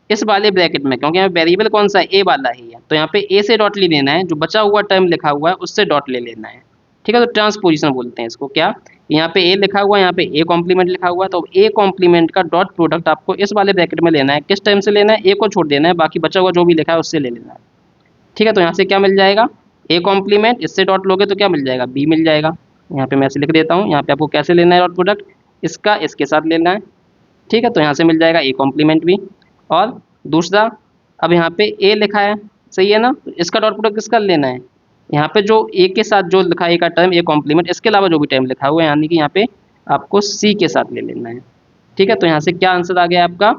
इस वाले ब्रैकेट में, क्योंकि यहाँ वेरिएबल कौन सा है, ए वाला ही है, तो यहाँ पे ए से डॉट ले लेना है, जो बचा हुआ टर्म लिखा हुआ है उससे डॉट ले लेना है, ठीक है। तो ट्रांसपोजिशन बोलते हैं इसको, क्या, यहाँ पे ए लिखा हुआ है, यहाँ पे ए कॉम्प्लीमेंट लिखा हुआ है, तो ए कॉम्प्लीमेंट का डॉट प्रोडक्ट आपको इस वाले ब्रैकेट में लेना है, किस टाइम से लेना है, ए को छोड़ देना है, बाकी बचा हुआ जो भी लिखा है उससे ले लेना है, ठीक है। तो यहाँ से क्या मिल जाएगा, ए कॉम्प्लीमेंट, इससे डॉट लोगे तो क्या मिल जाएगा, बी मिल जाएगा। यहाँ पे मैं ऐसे लिख देता हूँ, यहाँ पे आपको कैसे लेना है डॉट प्रोडक्ट, इसका इसके साथ लेना है, ठीक है। तो यहाँ से मिल जाएगा ए कॉम्प्लीमेंट भी, और दूसरा, अब यहाँ पे ए लिखा है, सही है ना, तो इसका डॉट प्रोडक्ट किसका लेना है, यहाँ पे जो ए के साथ जो लिखा है का टर्म ए कॉम्प्लीमेंट, इसके अलावा जो भी टर्म लिखा हुआ है, यानी कि यहाँ पे आपको सी के साथ ले लेना है, ठीक है। तो यहाँ से क्या आंसर आ गया आपका,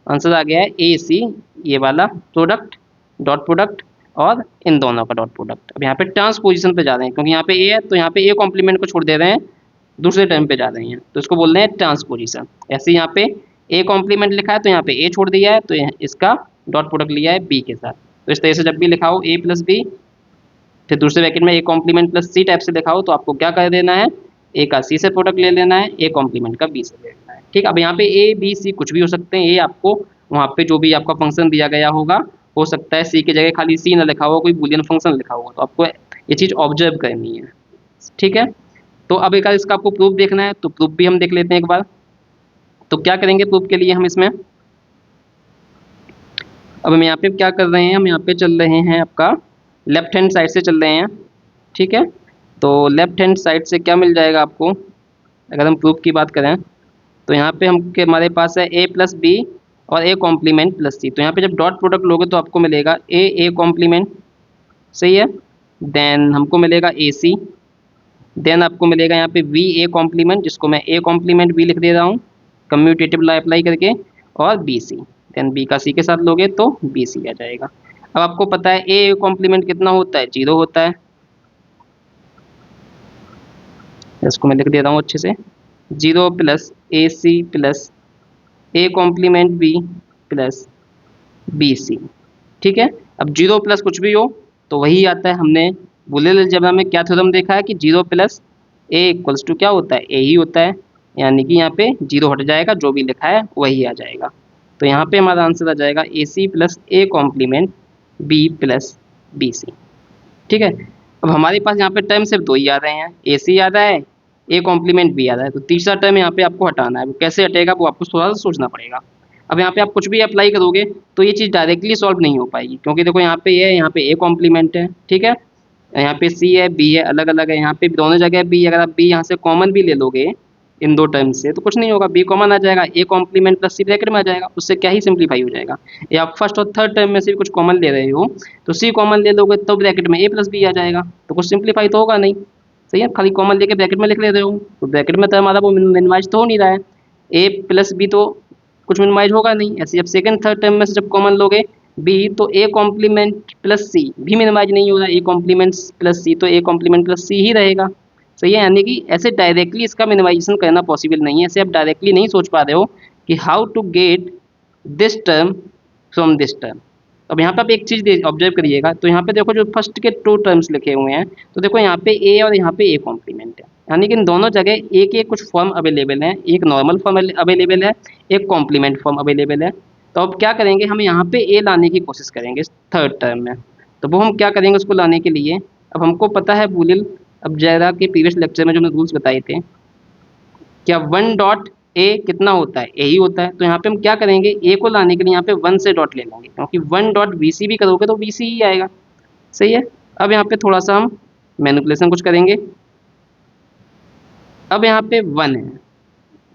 आंसर आ गया है ए सी, ये वाला प्रोडक्ट, डॉट प्रोडक्ट, और इन दोनों का डॉट प्रोडक्ट। अब यहाँ पे ट्रांसपोजिशन पे जा रहे हैं, क्योंकि यहाँ पे ए है, तो यहाँ पे ए कॉम्प्लीमेंट को छोड़ दे रहे हैं, दूसरे टर्म पे जा रहे हैं, तो इसको बोल रहे हैं ट्रांसपोजिशन। ऐसे यहाँ पे ए कॉम्प्लीमेंट लिखा है, तो यहाँ पे ए छोड़ दिया है, तो इसका डॉट प्रोडक्ट लिया है बी के साथ। तो इस तरह से जब भी लिखा हो ए प्लस बी, फिर दूसरे ब्रैकेट में A complement plus C type से लिखा हो, तो आपको क्या कर देना है, ए का सी से प्रोडक्ट ले लेना है, ए कॉम्प्लीमेंट का बी से ले लेना है, ठीक। अब यहाँ पे ए बी सी कुछ भी हो सकते हैं, ये आपको वहाँ पे जो भी आपका फंक्शन दिया गया होगा, हो सकता है सी की जगह खाली सी ना लिखा हुआ, कोई बूलियन फंक्शन लिखा हुआ, तो आपको ये चीज़ ऑब्जर्व करनी है, ठीक है। तो अब एक बार इसका आपको प्रूफ देखना है, तो प्रूफ भी हम देख लेते हैं एक बार। तो क्या करेंगे प्रूफ के लिए हम इसमें, अब हम यहाँ पे क्या कर रहे हैं, हम यहाँ पे चल रहे हैं आपका लेफ्ट हैंड साइड से चल रहे हैं, ठीक है। तो लेफ्ट हैंड साइड से क्या मिल जाएगा आपको, अगर हम प्रूफ की बात करें, तो यहाँ पे हम हमारे पास है ए प्लस बी और ए कॉम्प्लीमेंट प्लस सी। तो यहाँ पे जब डॉट प्रोडक्ट लोगे तो आपको मिलेगा ए कॉम्प्लीमेंट, सही है, देन हमको मिलेगा ए सी, देन आपको मिलेगा यहाँ पे वी ए कॉम्प्लीमेंट, जिसको मैं ए कॉम्प्लीमेंट बी लिख दे रहा हूँ कम्यूटेटिव लॉ अप्लाई करके, और बी सी, देन बी का सी के साथ लोगे तो बी सी आ जाएगा। अब आपको पता है ए कॉम्प्लीमेंट कितना होता है, जीरो होता है, इसको मैं लिख दे रहा हूँ अच्छे से, zero plus A C plus A complement B plus B C, ठीक है। अब जीरो प्लस कुछ भी हो तो वही आता है, हमने बूलियन अलजेब्रा में क्या थ्योरम देखा है कि 0 प्लस ए इक्वल्स टू क्या होता है, ए ही होता है, यानी कि यहाँ पे 0 हट जाएगा, जो भी लिखा है वही आ जाएगा। तो यहाँ पे हमारा आंसर आ जाएगा A C plus A complement B plus B C. ठीक है, अब हमारे पास यहाँ पे टर्म सिर्फ दो ही आ रहे हैं, ए सी आ रहा है, ए कॉम्प्लीमेंट बी आ रहा है, तो तीसरा टर्म यहाँ पे आपको हटाना है। वो कैसे हटेगा वो आपको थोड़ा सा सोचना पड़ेगा। अब यहाँ पे आप कुछ भी अप्लाई करोगे तो ये चीज़ डायरेक्टली सॉल्व नहीं हो पाएगी, क्योंकि देखो यहाँ पे ये है, यहाँ पे ए कॉम्प्लीमेंट है, ठीक है, यहाँ पे सी है, बी है, अलग अलग है, यहाँ पे दोनों जगह बी, अगर आप बी यहाँ से कॉमन भी ले लोगे इन दो टर्म से तो कुछ नहीं होगा, बी कॉमन आ जाएगा, A complement plus C bracket में आ जाएगा, उससे क्या ही सिंप्लीफाई हो जाएगा। या आप फर्स्ट और थर्ड टर्म में से भी कुछ कॉमन ले रहे हो तो सी कॉमन ले लोगे तो ब्रैकेट में ए प्लस बी आ जाएगा, तो कुछ सिंप्लीफाई तो होगा नहीं। सही है, खाली कॉमन लेके ब्रैकेट में लिख ले रहे हो तो ब्रैकेट में तो हमारा वो मिनिमाइज तो हो नहीं रहा है, ए प्लस बी तो कुछ मिनिमाइज होगा नहीं। ऐसे जब सेकंड थर्ड टर्म में से जब कॉमन लोगे बी तो ए कॉम्प्लीमेंट प्लस सी भी मिनिमाइज नहीं हो रहा, ए कॉम्प्लीमेंट प्लस सी तो ए कॉम्प्लीमेंट प्लस सी ही रहेगा। सही है, यानी कि ऐसे डायरेक्टली इसका मिनिमाइजेशन करना पॉसिबल नहीं है, ऐसे आप डायरेक्टली नहीं सोच पा रहे हो कि how to get this term from this term. अब यहाँ पे आप एक चीज़ ऑब्जर्व करिएगा, तो यहाँ पे देखो जो फर्स्ट के टू टर्म्स लिखे हुए हैं, तो देखो यहाँ पे ए और यहाँ पे ए कॉम्प्लीमेंट है, यानी कि इन दोनों जगह ए के कुछ फॉर्म अवेलेबल हैं, एक नॉर्मल फॉर्म अवेलेबल है, एक कॉम्प्लीमेंट फॉर्म अवेलेबल है। तो अब क्या करेंगे, हम यहाँ पे ए लाने की कोशिश करेंगे थर्ड टर्म में। तो वो हम क्या करेंगे उसको लाने के लिए, अब हमको पता है बूलियन अलजेब्रा के प्रीवियस लेक्चर में जो हमने रूल्स बताए थे, क्या वन डॉट ए कितना होता है, ए ही होता है। तो यहाँ पे हम क्या करेंगे, ए को लाने के लिए यहाँ पे वन से डॉट ले लेंगे, क्योंकि वन डॉट बी सी भी करोगे तो बी सी ही आएगा। सही है, अब यहाँ पे थोड़ा सा हम मैनिपुलेशन कुछ करेंगे। अब यहाँ पे वन है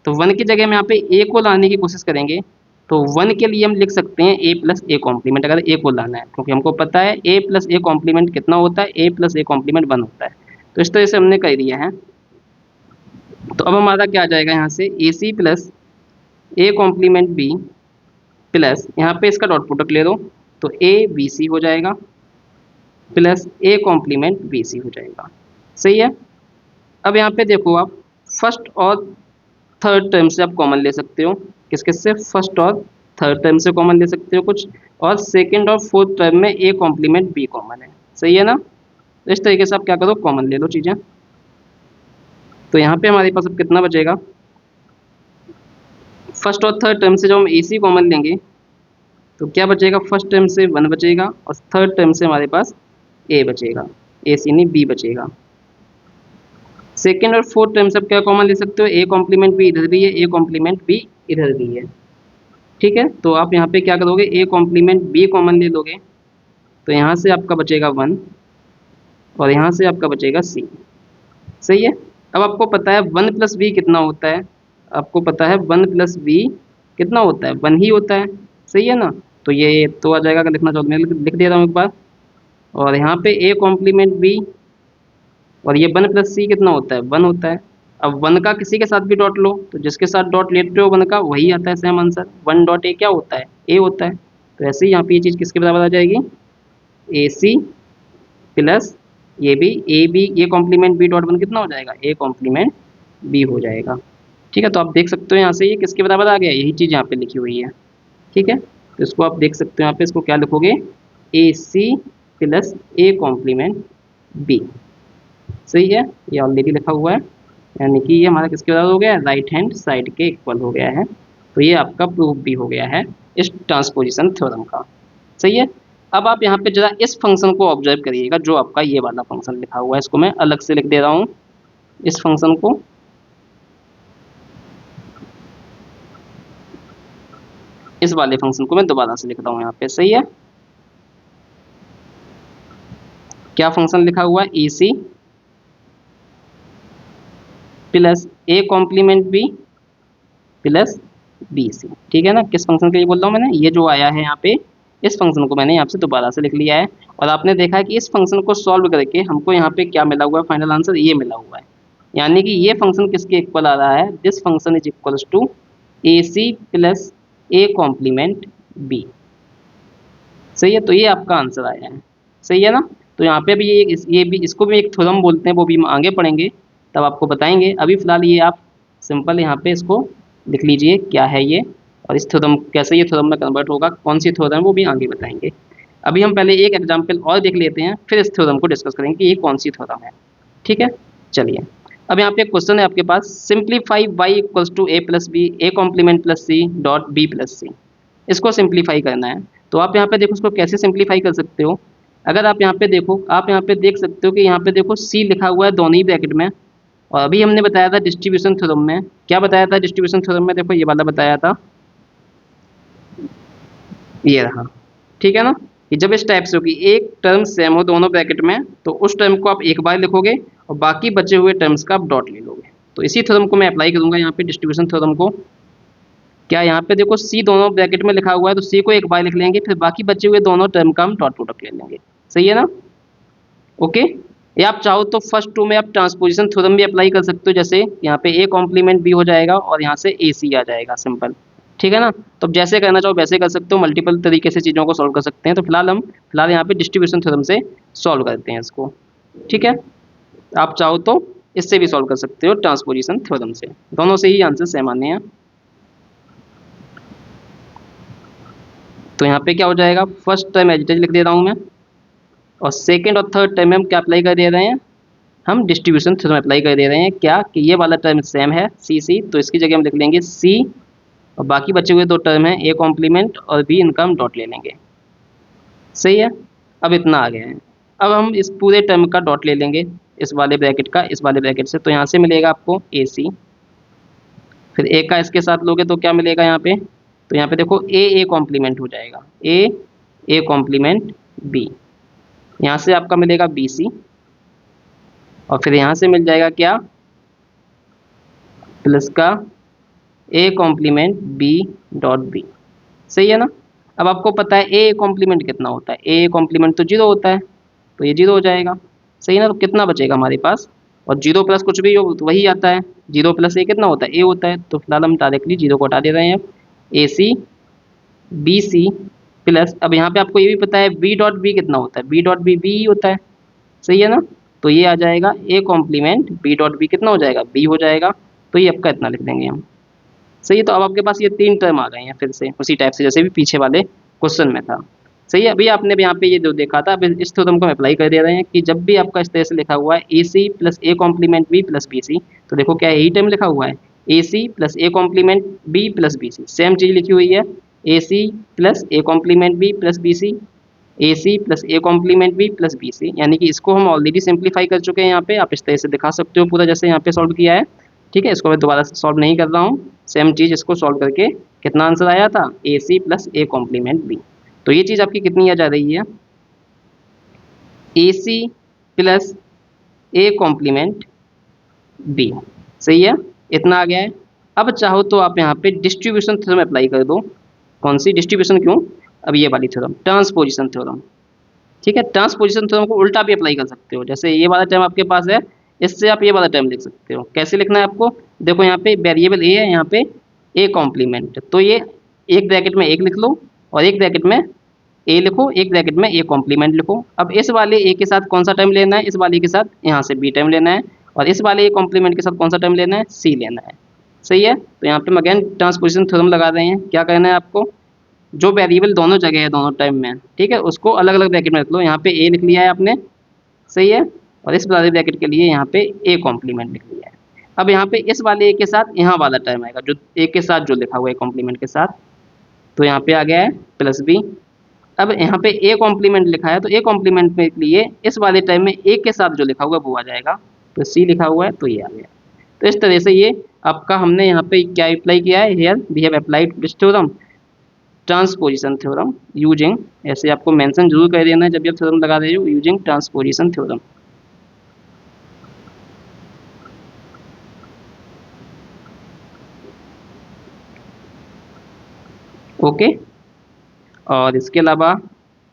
तो वन की जगह हम यहाँ पे ए को लाने की कोशिश करेंगे, तो वन के लिए हम लिख सकते हैं ए प्लस ए कॉम्प्लीमेंट, अगर ए को लाना है, क्योंकि हमको पता है ए प्लस ए कॉम्प्लीमेंट कितना होता है, A plus A complement one होता है। तो इस तरह से हमने कर दिया है। तो अब हमारा क्या आ जाएगा, यहाँ से A C plus A complement B plus यहाँ पे इसका डॉट प्रोडक्ट ले दो तो ए बी सी हो जाएगा plus A complement B C हो जाएगा। सही है, अब यहाँ पे देखो आप फर्स्ट और थर्ड टर्म से आप कॉमन ले सकते हो, किस किस से, फर्स्ट और थर्ड टर्म से कॉमन ले सकते हो कुछ, और सेकंड और फोर्थ टर्म में ए कॉम्प्लीमेंट बी कॉमन है। सही है ना, तो इस तरीके से आप क्या करो, कॉमन ले लो चीज़ें। तो यहाँ पे हमारे पास अब कितना बचेगा, फर्स्ट और थर्ड टर्म से जब हम ए सी कॉमन लेंगे तो क्या बचेगा, फर्स्ट टर्म से वन बचेगा और थर्ड टर्म से हमारे पास ए बचेगा, ए सी नहीं बी बचेगा। सेकेंड और फोर्थ टर्म से आप क्या कॉमन ले सकते हो, ए कॉम्प्लीमेंट बी इधर भी है, ए कॉम्प्लीमेंट बी इधर भी है। ठीक है, तो आप यहाँ पे क्या करोगे, ए कॉम्प्लीमेंट बी कॉमन ले लोगे तो यहाँ से आपका बचेगा वन और यहाँ से आपका बचेगा सी। सही है, अब आपको पता है वन प्लस बी कितना होता है, आपको पता है वन प्लस बी कितना होता है, वन ही होता है। सही है ना, तो ये तो आ जाएगा, अगर लिखना चाहो तो मैं लिख दे रहा हूँ एक बार। और यहाँ पे ए कॉम्प्लीमेंट बी और ये वन प्लस सी कितना होता है, वन होता है। अब वन का किसी के साथ भी डॉट लो तो जिसके साथ डॉट लेते हो वन का वही आता है same answer, one dot A क्या होता है, ए होता है। तो ऐसे ही यहाँ पे ये चीज़ किसके बराबर आ जाएगी, ए सी प्लस ये भी A B, A complement B dot one कितना हो जाएगा, ए कॉम्प्लीमेंट बी हो जाएगा। ठीक है, तो आप देख सकते हो यहाँ से ये किसके बराबर आ गया, यही चीज़ यहाँ पे लिखी हुई है। ठीक है, तो इसको आप देख सकते हो यहाँ पे, इसको क्या लिखोगे, A C plus A complement B. सही है, ये ऑलरेडी लिखा हुआ है, यानी कि ये हमारा किसके बराबर हो गया है, राइट हैंड साइड के इक्वल हो गया है। तो ये आपका प्रूफ भी हो गया है इस ट्रांसपोजिशन थ्योरम का। सही है, अब आप यहाँ पे जरा इस फंक्शन को ऑब्जर्व करिएगा, जो आपका ये वाला फंक्शन लिखा हुआ है, इसको मैं अलग से लिख दे रहा हूँ, इस फंक्शन को इस वाले फंक्शन को मैं दोबारा से लिख रहा हूँ यहाँ पे। सही है, क्या फंक्शन लिखा हुआ है, A C plus A complement B plus B C. ठीक है ना, किस फंक्शन के लिए बोल रहा हूँ मैंने, ये जो आया है यहाँ पे, इस फंक्शन को मैंने यहाँ से दोबारा से लिख लिया है। और आपने देखा है कि इस फंक्शन को सॉल्व करके हमको यहाँ पे क्या मिला हुआ है, फाइनल आंसर ये मिला हुआ है, यानी कि ये फंक्शन किसके इक्वल आ रहा है, this function is equals to A C plus A complement B. सही है, तो ये आपका आंसर आया है। सही है ना, तो यहाँ पे भी ये भी इसको भी एक थ्योरम बोलते हैं, वो भी हम आगे पढ़ेंगे तब आपको बताएंगे। अभी फिलहाल ये आप सिंपल यहाँ पे इसको लिख लीजिए क्या है ये, और इस थ्योरम कैसे ये थ्योरम में कन्वर्ट होगा, कौन सी थ्योरम वो भी आगे बताएंगे। अभी हम पहले एक एग्जाम्पल और देख लेते हैं, फिर इस थ्योरम को डिस्कस करेंगे कि ये कौन सी थ्योरम है। ठीक है, चलिए। अब यहाँ पे एक क्वेश्चन है आपके पास, simplify y equals to a plus B A complement plus C dot B plus C. इसको सिंप्लीफाई करना है। तो आप यहाँ पे देखो इसको कैसे सिंप्लीफाई कर सकते हो। अगर आप यहाँ पे देखो, आप यहाँ पे देख सकते हो कि यहाँ पे देखो c लिखा हुआ है दोनों ही ब्रैकेट में। और अभी हमने बताया था डिस्ट्रीब्यूशन थ्योरम में, क्या बताया था डिस्ट्रीब्यूशन थ्योरम में, देखो ये वाला बताया था, ये रहा। ठीक है ना, कि जब इस टाइप से होगी एक टर्म सेम हो दोनों ब्रैकेट में, तो उस टर्म को आप एक बार लिखोगे और बाकी बचे हुए टर्म्स का आप डॉट ले लोगे। तो इसी थ्योरम को मैं अप्लाई करूंगा यहाँ पे डिस्ट्रीब्यूशन थ्योरम को। क्या यहाँ पे देखो सी दोनों ब्रैकेट में लिखा हुआ है, तो सी को एक बार लिख लेंगे, फिर बाकी बचे हुए दोनों टर्म का हम डॉट प्रोडक्ट ले लेंगे। सही है ना, ओके। या आप चाहो तो फर्स्ट टू में आप ट्रांसपोजिशन थ्योरम भी अप्लाई कर सकते हो, जैसे यहाँ पे ए कॉम्प्लीमेंट बी हो जाएगा और यहाँ से ए सी आ जाएगा, सिंपल। ठीक है ना, तो अब जैसे करना चाहो वैसे कर सकते हो, मल्टीपल तरीके से चीज़ों को सॉल्व कर सकते हैं। तो फिलहाल यहाँ पे डिस्ट्रीब्यूशन थ्योरम से सॉल्व करते हैं इसको। ठीक है, आप चाहो तो इससे भी सॉल्व कर सकते हो ट्रांसपोजिशन थ्योरम से, दोनों से ही आंसर सेम आने हैं। तो यहाँ पे क्या हो जाएगा, first term as it is लिख दे रहा हूँ मैं, और सेकेंड और थर्ड टर्म में हम क्या अप्लाई कर दे रहे हैं, हम डिस्ट्रीब्यूशन थ्योरम अप्लाई कर दे रहे हैं। क्या कि ये वाला टर्म सेम है सी सी, तो इसकी जगह हम लिख लेंगे सी, और बाकी बचे हुए दो टर्म हैं ए कॉम्प्लीमेंट और बी, इनका हम डॉट ले लेंगे। सही है, अब इतना आ गया है। अब हम इस पूरे टर्म का डॉट ले लेंगे, इस वाले ब्रैकेट का इस वाले ब्रैकेट से, तो यहाँ से मिलेगा आपको ए सी, फिर ए का इसके साथ लोगे तो क्या मिलेगा यहाँ पे, तो यहाँ पे देखो ए कॉम्प्लीमेंट हो जाएगा, ए कॉम्प्लीमेंट बी, यहाँ से आपका मिलेगा बी सी, और फिर यहाँ से मिल जाएगा क्या, प्लस का A complement B dot B. सही है ना, अब आपको पता है ए कॉम्प्लीमेंट कितना होता है, ए कॉम्प्लीमेंट तो जीरो होता है, तो ये जीरो हो जाएगा। सही ना, तो कितना बचेगा हमारे पास, और जीरो प्लस कुछ भी हो तो वही आता है, जीरो प्लस ए कितना होता है, ए होता है। तो फिलहाल हम डायरेक्टली जीरो को हटा दे रहे हैं, ए सी बी सी प्लस, अब यहाँ पे आपको ये भी पता है बी डॉट बी कितना होता है, बी डॉट बी बी होता है। सही है ना, तो ये आ जाएगा A complement B dot B कितना हो जाएगा, बी हो जाएगा। तो ये आपका इतना लिख देंगे हम। सही है, तो अब आपके पास ये तीन टर्म आ गए हैं फिर से उसी टाइप से जैसे भी पीछे वाले क्वेश्चन में था। सही है, अभी आपने यहाँ पे ये जो देखा था, अब इस थ्योरम को हम अप्लाई कर दे रहे हैं कि जब भी आपका इस तरह से लिखा हुआ है A C plus A complement B plus B C, तो देखो क्या यही टर्म लिखा हुआ है, A C plus A complement B plus B C, same चीज़ लिखी हुई है, A C plus A complement B plus B C, A C plus A complement B plus B C, यानी कि इसको हम ऑलरेडी सिंप्लीफाई कर चुके हैं। यहाँ पे आप इस तरह से दिखा सकते हो पूरा जैसे यहाँ पे सॉल्व किया है। ठीक है, इसको मैं दोबारा से सॉल्व नहीं कर रहा हूँ, सेम चीज़ इसको सॉल्व करके कितना आंसर आया था, A C plus A complement B. तो ये चीज़ आपकी कितनी आ जा रही है, A C plus A complement B. सही है, इतना आ गया है। अब चाहो तो आप यहाँ पे डिस्ट्रीब्यूशन थ्योरम अप्लाई कर दो। कौन सी डिस्ट्रीब्यूशन, क्यों, अब ये वाली थ्योरम, ट्रांसपोजिशन थ्योरम। ठीक है, ट्रांसपोजिशन थ्योरम को उल्टा भी अप्लाई कर सकते हो, जैसे ये वाला टर्म आपके पास है, इससे आप ये वाला टर्म लिख सकते हो। कैसे लिखना है आपको, देखो यहाँ पे वेरिएबल ए है, यहाँ पे ए कॉम्प्लीमेंट, तो ये एक ब्रैकेट में एक लिख लो और एक ब्रैकेट में ए लिखो, एक ब्रैकेट में ए कॉम्प्लीमेंट लिखो। अब इस वाले ए के साथ कौन सा टर्म लेना है, इस वाले के साथ यहाँ से बी टर्म लेना है, और इस वाले ए कॉम्प्लीमेंट के साथ कौन सा टर्म लेना है, सी लेना है। सही है, तो यहाँ पे हम अगेन ट्रांसपोजिशन थ्योरम लगा रहे हैं। क्या करना है आपको, जो वेरिएबल दोनों जगह है दोनों टाइम में, ठीक है, उसको अलग अलग ब्रैकेट में रख लो। यहाँ पे ए लिख लिया है आपने, सही है, और इस वाले ब्रैकेट के लिए यहाँ पे ए कॉम्प्लीमेंट लिख लिया है। अब यहाँ पे इस वाले ए के साथ यहाँ वाला टर्म आएगा, जो ए के साथ जो लिखा हुआ है कॉम्प्लीमेंट के साथ, तो यहाँ पे आ गया है प्लस बी। अब यहाँ पे ए कॉम्प्लीमेंट लिखा है, तो ए कॉम्प्लीमेंट के लिए इस वाले टाइम में ए के साथ जो लिखा हुआ है वो आ जाएगा, तो सी लिखा हुआ है तो ये आ गया। तो इस तरह से ये आपका हमने यहाँ पे क्या अप्लाई किया है, here we have applied this theorem transposition theorem using, ऐसे आपको मेंशन जरूर कर देना है जब भी आप थ्योरम लगा रहे हो, यूजिंग ट्रांसपोजिशन थ्योरम। ओके, और इसके अलावा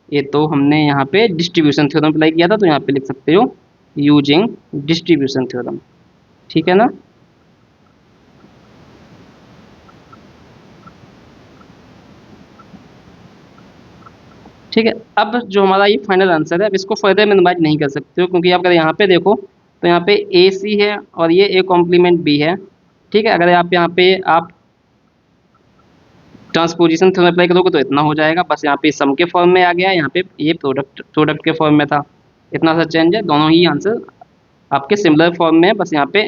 ये तो हमने यहाँ पे डिस्ट्रीब्यूशन थ्योरम अप्लाई किया था, तो यहाँ पे लिख सकते हो यूजिंग डिस्ट्रीब्यूशन थ्योरम। ठीक है ना, ठीक है। अब जो हमारा ये फाइनल आंसर है, अब इसको फर्दर मिनिमाइज नहीं कर सकते हो, क्योंकि अगर यहाँ पे देखो तो यहाँ पे ए सी है और ये ए कॉम्प्लीमेंट बी है। ठीक है, अगर आप यहाँ पे आप ट्रांसपोजिशन थ्योरम अप्लाई करोगे तो इतना हो जाएगा, बस यहाँ पे सम के फॉर्म में आ गया, यहाँ पे ये प्रोडक्ट के फॉर्म में था, इतना सा चेंज है, दोनों ही आंसर आपके सिमिलर फॉर्म में है, बस यहाँ पे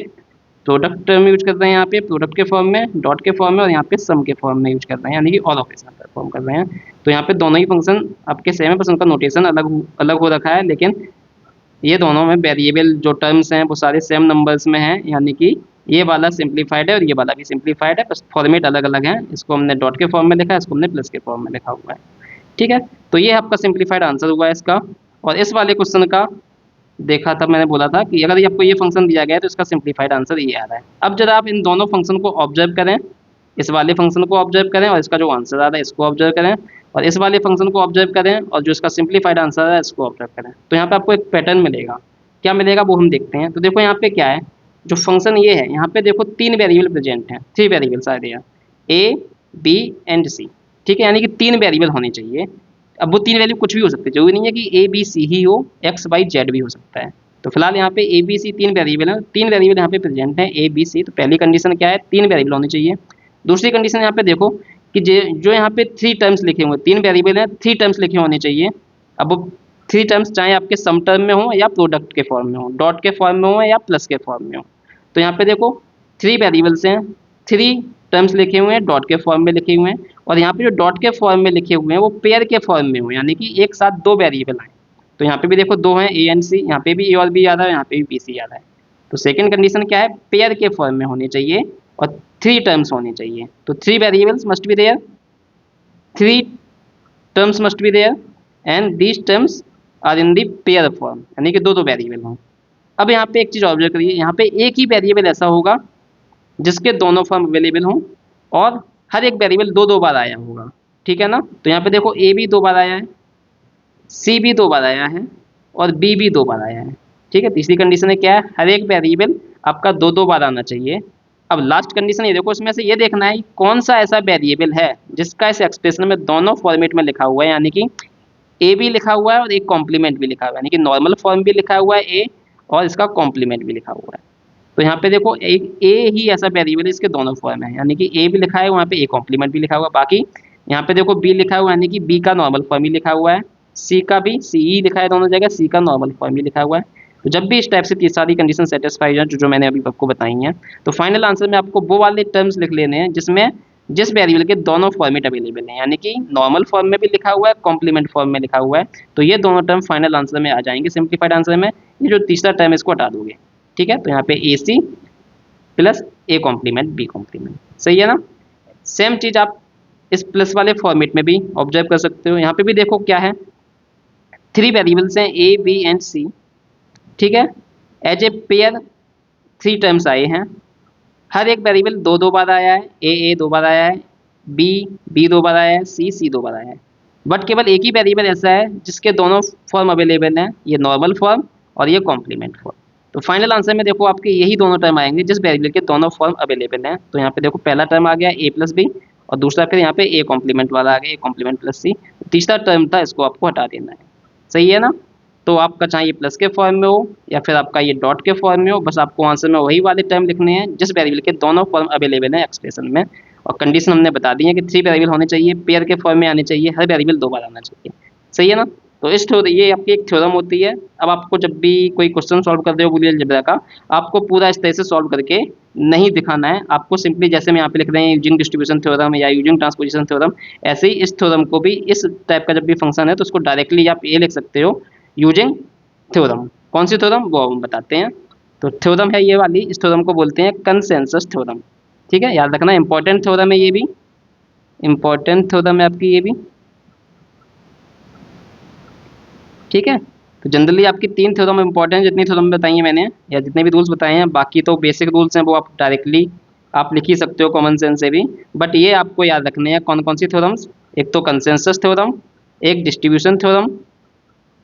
प्रोडक्ट टर्म यूज कर रहे हैं, यहाँ पे प्रोडक्ट के फॉर्म में, डॉट के फॉर्म में, और यहाँ पे सम के फॉर्म में यूज कर रहे हैं, यानी कि ऑल ऑपरेशन परफॉर्म कर रहे हैं। तो यहाँ पे दोनों ही फंक्शन आपके सेम है, बस उनका नोटेशन अलग हो रखा है, लेकिन ये दोनों में वेरिएबल जो टर्म्स हैं वो सारे सेम नंबर्स में हैं, यानी कि ये वाला सिंप्लीफाइड है और ये वाला भी सिंप्लीफाइड है, बस फॉर्मेट अलग अलग है, इसको हमने डॉट के फॉर्म में लिखा है, इसको हमने प्लस के फॉर्म में लिखा हुआ है। ठीक है, तो ये आपका सिंप्लीफाइड आंसर हुआ है इसका। और इस वाले क्वेश्चन का देखा था, मैंने बोला था कि अगर आपको ये फंक्शन दिया गया है तो इसका सिंप्लीफाइड आंसर ये आ रहा है। अब जरा आप इन दोनों फंक्शन को ऑब्जर्व करें, इस वाले फंक्शन को ऑब्जर्व करें और इसका जो आंसर आ रहा है इसको ऑब्जर्व करें, और इस वाले फंक्शन को ऑब्जर्व करें और जो इसका सिंप्लीफाइड आंसर आ रहा है इसको ऑब्जर्व करें, तो यहाँ पे आपको एक पैटर्न मिलेगा। क्या मिलेगा वो हम देखते हैं। तो देखो यहाँ पे क्या है, जो फंक्शन ये है, यहाँ पे देखो 3 वेरिएबल प्रेजेंट हैं, 3 वेरिएबल्स आ रहे हैं, ए बी एंड सी। ठीक है, यानी कि 3 वेरिएबल होने चाहिए। अब वो 3 वैल्यू कुछ भी हो सकते हैं, जरूरी नहीं है कि ए बी सी ही हो, एक्स वाई जेड भी हो सकता है। तो फिलहाल यहाँ पे ए बी सी 3 वेरिएबल है, 3 वेरिएबल यहाँ पे प्रेजेंट है ए बी सी। तो पहली कंडीशन क्या है, 3 वेरिएबल होने चाहिए। दूसरी कंडीशन यहाँ पे देखो कि जो यहाँ पे 3 टर्म्स लिखे हुए, 3 वेरिएबल हैं, 3 टर्म्स लिखे होने चाहिए। अब वो 3 टर्म्स चाहे आपके सम टर्म में हो या प्रोडक्ट के फॉर्म में हो, डॉट के फॉर्म में हो या प्लस के फॉर्म में हो। तो यहाँ पे देखो 3 वेरिएबल्स हैं, 3 टर्म्स लिखे हुए हैं, डॉट के फॉर्म में लिखे हुए हैं, और यहाँ पे जो डॉट के फॉर्म में लिखे हुए हैं वो पेयर के फॉर्म में हो, यानी कि एक साथ 2 वेरिएबल आए। तो यहाँ पे भी देखो 2 हैं, ए एंड सी, यहाँ पे भी ए और बी आ रहा है, यहाँ पे भी बी सी आ रहा है। तो सेकंड कंडीशन क्या है, पेयर के फॉर्म में होने चाहिए और 3 टर्म्स होने चाहिए। तो 3 variables must be there, 3 terms must be there, and these terms are in the pair form, यानी कि 2 वेरिएबल हों। अब यहाँ पे एक चीज़ ऑब्जर्व करिए, यहाँ पे एक ही वेरिएबल ऐसा होगा जिसके दोनों फॉर्म अवेलेबल हों और हर एक वेरिएबल 2 बार आया होगा। ठीक है ना, तो यहाँ पे देखो ए भी 2 बार आया है, सी भी 2 बार आया है और बी भी 2 बार आया है। ठीक है, तीसरी कंडीशन है क्या है, हर एक वेरिएबल आपका 2 बार आना चाहिए। अब लास्ट कंडीशन ये देखो, इसमें से ये देखना है कौन सा ऐसा वेरिएबल है जिसका इस एक्सप्रेशन में दोनों फॉर्मेट में लिखा हुआ है, यानी कि ए भी लिखा हुआ है और एक कॉम्प्लीमेंट भी लिखा हुआ है, यानी कि नॉर्मल फॉर्म भी लिखा हुआ है ए और इसका कॉम्प्लीमेंट भी लिखा हुआ है। तो यहाँ पे देखो एक ए ही ऐसा वेरिएबल है इसके दोनों फॉर्म है, यानी कि ए भी लिखा है वहाँ पे ए कॉम्प्लीमेंट भी लिखा हुआ है। बाकी यहाँ पे देखो बी लिखा हुआ है, यानी कि बी का नॉर्मल फॉर्म ही लिखा हुआ है, सी का भी सी ही लिखा है दोनों जगह, सी का नॉर्मल फॉर्म ही लिखा हुआ है। तो जब भी इस टाइप से सारी कंडीशन सेटिस्फाई है जो मैंने अभी आपको बताई हैं, तो फाइनल आंसर में आपको वो वाले टर्म्स लिख लेने हैं जिसमें जिस वेरिएबल के दोनों फॉर्मेट अवेलेबल हैं, यानी कि नॉर्मल फॉर्म में भी लिखा हुआ है, कॉम्प्लीमेंट फॉर्म में लिखा हुआ है। तो ये दोनों टर्म फाइनल आंसर में आ जाएंगे, सिंप्लीफाइड आंसर में। ये जो तीसरा टर्म है इसको हटा दोगे। ठीक है, तो यहाँ पे A C plus A complement B complement, सही है ना। सेम चीज़ आप इस प्लस वाले फॉर्मेट में भी ऑब्जर्व कर सकते हो। यहाँ पे भी देखो क्या है, 3 वेरिएबल्स हैं ए बी एंड सी। ठीक है, एज ए पेयर 3 टर्म्स आए हैं, हर एक वेरिएबल 2 बार आया है, ए 2 बार आया है, बी 2 बार आया है, सी 2 बार आया है। बट केवल एक ही वेरिएबल ऐसा है जिसके दोनों फॉर्म अवेलेबल हैं, ये नॉर्मल फॉर्म और ये कॉम्प्लीमेंट फॉर्म। तो फाइनल आंसर में देखो आपके यही दोनों टर्म आएंगे जिस वेरिएबल के दोनों फॉर्म अवेलेबल हैं। तो यहाँ पे देखो पहला टर्म आ गया ए प्लस बी और दूसरा फिर यहाँ पे ए कॉम्प्लीमेंट वाला आ गया, ए कॉम्प्लीमेंट प्लस सी। तीसरा टर्म था, इसको आपको हटा देना है, सही है ना। तो आपका चाहे ये प्लस के फॉर्म में हो या फिर आपका ये डॉट के फॉर्म में हो, बस आपको आंसर में वही वाले टर्म लिखने हैं जिस वेरिएबल के दोनों फॉर्म अवेलेबल हैं एक्सप्रेशन में। और कंडीशन हमने बता दी है कि 3 वेरिएबल होने चाहिए, पेयर के फॉर्म में आने चाहिए, हर वेरिएबल 2 बार आना चाहिए, सही है ना। तो ये आपकी एक थ्योरम होती है। अब आपको जब भी कोई क्वेश्चन सॉल्व कर रहे हो बूलियन अलजेब्रा का, आपको पूरा इस तरह से सॉल्व करके नहीं दिखाना है। आपको सिंपली जैसे हम यहाँ पे लिख रहे हैं यूजिंग डिस्ट्रीब्यूशन थ्योरम या यूजिंग ट्रांसपोजिशन थ्योरम, ऐसे ही इस थ्योरम को भी इस टाइप का जब भी फंक्शन है तो उसको डायरेक्टली आप ये लिख सकते हो यूजिंग थ्योरम। कौन सी थ्योरम वो हम बताते हैं। तो थ्योरम है ये वाली, इस थ्योरम को बोलते हैं कंसेंसस थ्योरम। ठीक है, याद रखना इंपॉर्टेंट थ्योरम है, ये भी इंपॉर्टेंट थ्योरम है आपकी ये भी। ठीक है, तो जनरली आपकी 3 थ्योरम इंपॉर्टेंट, जितनी थ्योरम बताई है मैंने या जितने भी रूल्स बताए हैं, बाकी तो बेसिक रूल्स हैं वो आप डायरेक्टली आप लिख ही सकते हो कॉमन सेंस से भी। बट ये आपको याद रखने हैं कौन कौन सी थ्योरम्स, एक तो कंसेंसस थ्योरम, एक डिस्ट्रीब्यूशन थ्योरम,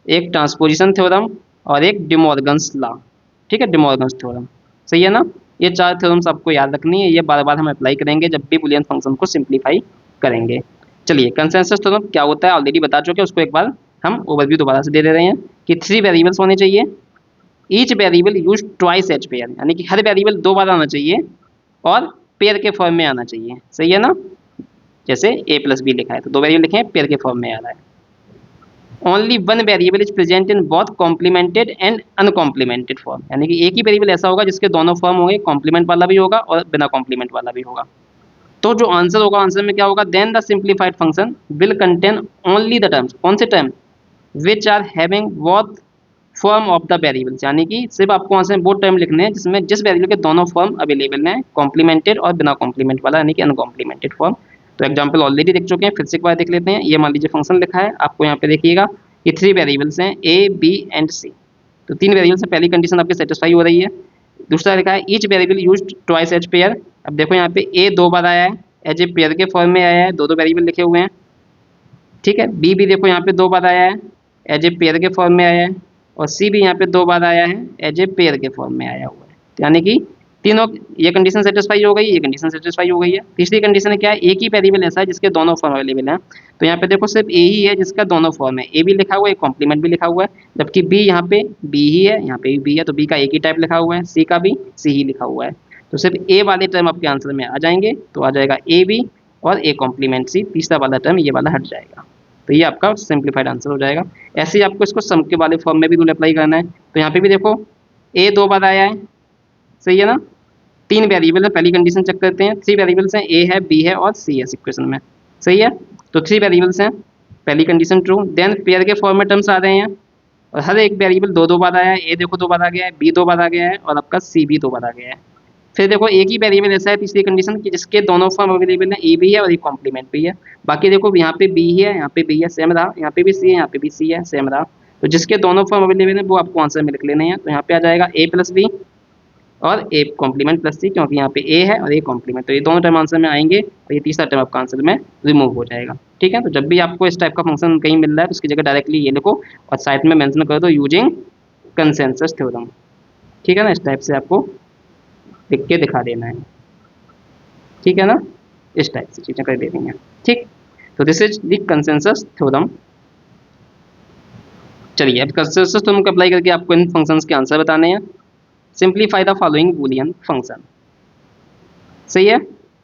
एक ट्रांसपोजिशन थ्योरम और एक डिमॉर्गन्स लॉ। ठीक है, डिमॉर्गन्स थ्योरम, सही है ना। ये 4 थ्योरम्स आपको याद रखनी है, ये बार बार हम अप्लाई करेंगे जब भी बुलियन फंक्शन को सिंप्लीफाई करेंगे। चलिए, कंसेंसस थ्योरम क्या होता है ऑलरेडी बता चुके हैं, उसको एक बार हम ओवरव्यू दोबारा से दे रहे हैं कि 3 वेरिएबल्स होने चाहिए, each variable use twice as pair, यानी कि हर वेरिएबल 2 बार आना चाहिए और पेयर के फॉर्म में आना चाहिए, सही है ना। जैसे ए प्लस बी लिखा है तो दो वेरिएबल लिखे हैं, पेयर के फॉर्म में आ रहा है। Only one variable is present in both complemented and uncomplemented form, यानी कि एक ही वेरिएबल ऐसा होगा जिसके दोनों फॉर्म होंगे, कॉम्प्लीमेंट वाला भी होगा और बिना कॉम्प्लीमेंट वाला भी होगा। तो जो आंसर होगा, आंसर में क्या होगा, then the simplified function will contain only the terms, कौन से term, which are having both form of the variables, यानी कि सिर्फ आपको आंसर में वो टर्म लिखने हैं जिसमें जिस वेरिएबल के दोनों फॉर्म अवेलेबल हैं, कॉम्प्लीमेंटेड और बिना कॉम्प्लीमेंट वाला, यानी कि अनकॉम्प्लीमेंटेड फॉर्म। तो एग्जांपल ऑलरेडी देख चुके हैं, फिर से एक बार देख लेते हैं। ये मान लीजिए फंक्शन लिखा है, आपको यहाँ पे देखिएगा ये थ्री वेरिएबल्स हैं ए बी एंड सी। तो तीन वेरिएबल्स से पहली कंडीशन आपकी सेटिस्फाई हो रही है। दूसरा लिखा है each variable used twice as pair. अब देखो यहाँ पे ए दो बार आया है, एज ए पेयर के फॉर्म में आया है, दो दो वेरिएबल लिखे हुए हैं, ठीक है। बी भी देखो यहाँ पे दो बार आया है, एज ए पेयर के फॉर्म में आया है, और सी भी यहाँ पे दो बार आया है, एज ए पेयर के फॉर्म में आया हुआ है। तो यानी कि तीनों, ये कंडीशन सेटिस्फाई हो गई, ये कंडीशन सेटिस्फाई हो गई है। तीसरी कंडीशन है क्या है, एक ही वेरिएबल ऐसा है जिसके दोनों फॉर्म अवेलेबल हैं। तो यहाँ पे देखो सिर्फ ए ही है जिसका दोनों फॉर्म है, ए भी लिखा हुआ है, कॉम्प्लीमेंट भी लिखा हुआ है, जबकि बी यहाँ पे बी ही है, यहाँ पे भी बी है, तो बी का एक ही टाइप लिखा हुआ है, सी का भी सी ही लिखा हुआ है। तो सिर्फ ए वाले टर्म आपके आंसर में आ जाएंगे, तो आ जाएगा ए बी और ए कॉम्प्लीमेंट सी, तीसरा वाला टर्म ये वाला हट जाएगा। तो ये आपका सिंप्लीफाइड आंसर हो जाएगा। ऐसे ही आपको इसको सम के वाले फॉर्म में भी रूल अप्लाई करना है। तो यहाँ पे भी देखो ए दो बार आया है, सही है ना, तीन वेरिएबल है, पहली कंडीशन चेक करते हैं, थ्री वेरिएबल्स हैं, ए है बी है और सी है इक्वेशन में, सही है। तो थ्री वेरिएबल्स हैं, पहली कंडीशन ट्रू, देन पेयर के फॉर्म में टर्म्स आ रहे हैं और हर एक वेरिएबल दो दो बार आया है, ए देखो दो बार आ गया है, बी दो बार आ गया है और आपका सी भी दो बार आ गया है। फिर देखो एक ही वेरिएबल ऐसा है, तीसरी कंडीशन की, जिसके दोनों फॉर्म अवेलेबल है, ए भी है और ए कॉम्प्लीमेंट भी है। बाकी देखो यहाँ पे बी है, यहाँ पे बी है, सेम रहा, यहाँ पे भी सी है, यहाँ पे भी सी है, सेम रहा। तो जिसके दोनों फॉर्म अवेलेबल है वो आपको आंसर में लिख लेने हैं। तो यहाँ पे आ जाएगा ए प्लस बी और ए कॉम्प्लीमेंट प्लस सी, क्योंकि यहाँ पे ए है और ए कॉम्प्लीमेंट, तो ये दोनों टर्म आंसर में आएंगे और ये तीसरा टर्म आपका आंसर में रिमूव हो जाएगा, ठीक है। तो जब भी आपको इस टाइप का फंक्शन कहीं मिल रहा है तो उसकी जगह डायरेक्टली ये लिखो और साइड में मेंशन कर दो यूजिंग कंसेंसस थ्योरम, ठीक है ना। इस टाइप से आपको लिख के दिखा देना है, ठीक है ना, इस टाइप से चीज़ें कर देनी है, ठीक। तो this is the consensus theorem. चलिए अब कंसेंसस थ्योरम को अप्लाई करके आपको इन फंक्शंस के आंसर बताने हैं। Simplify the following Boolean function, सही है।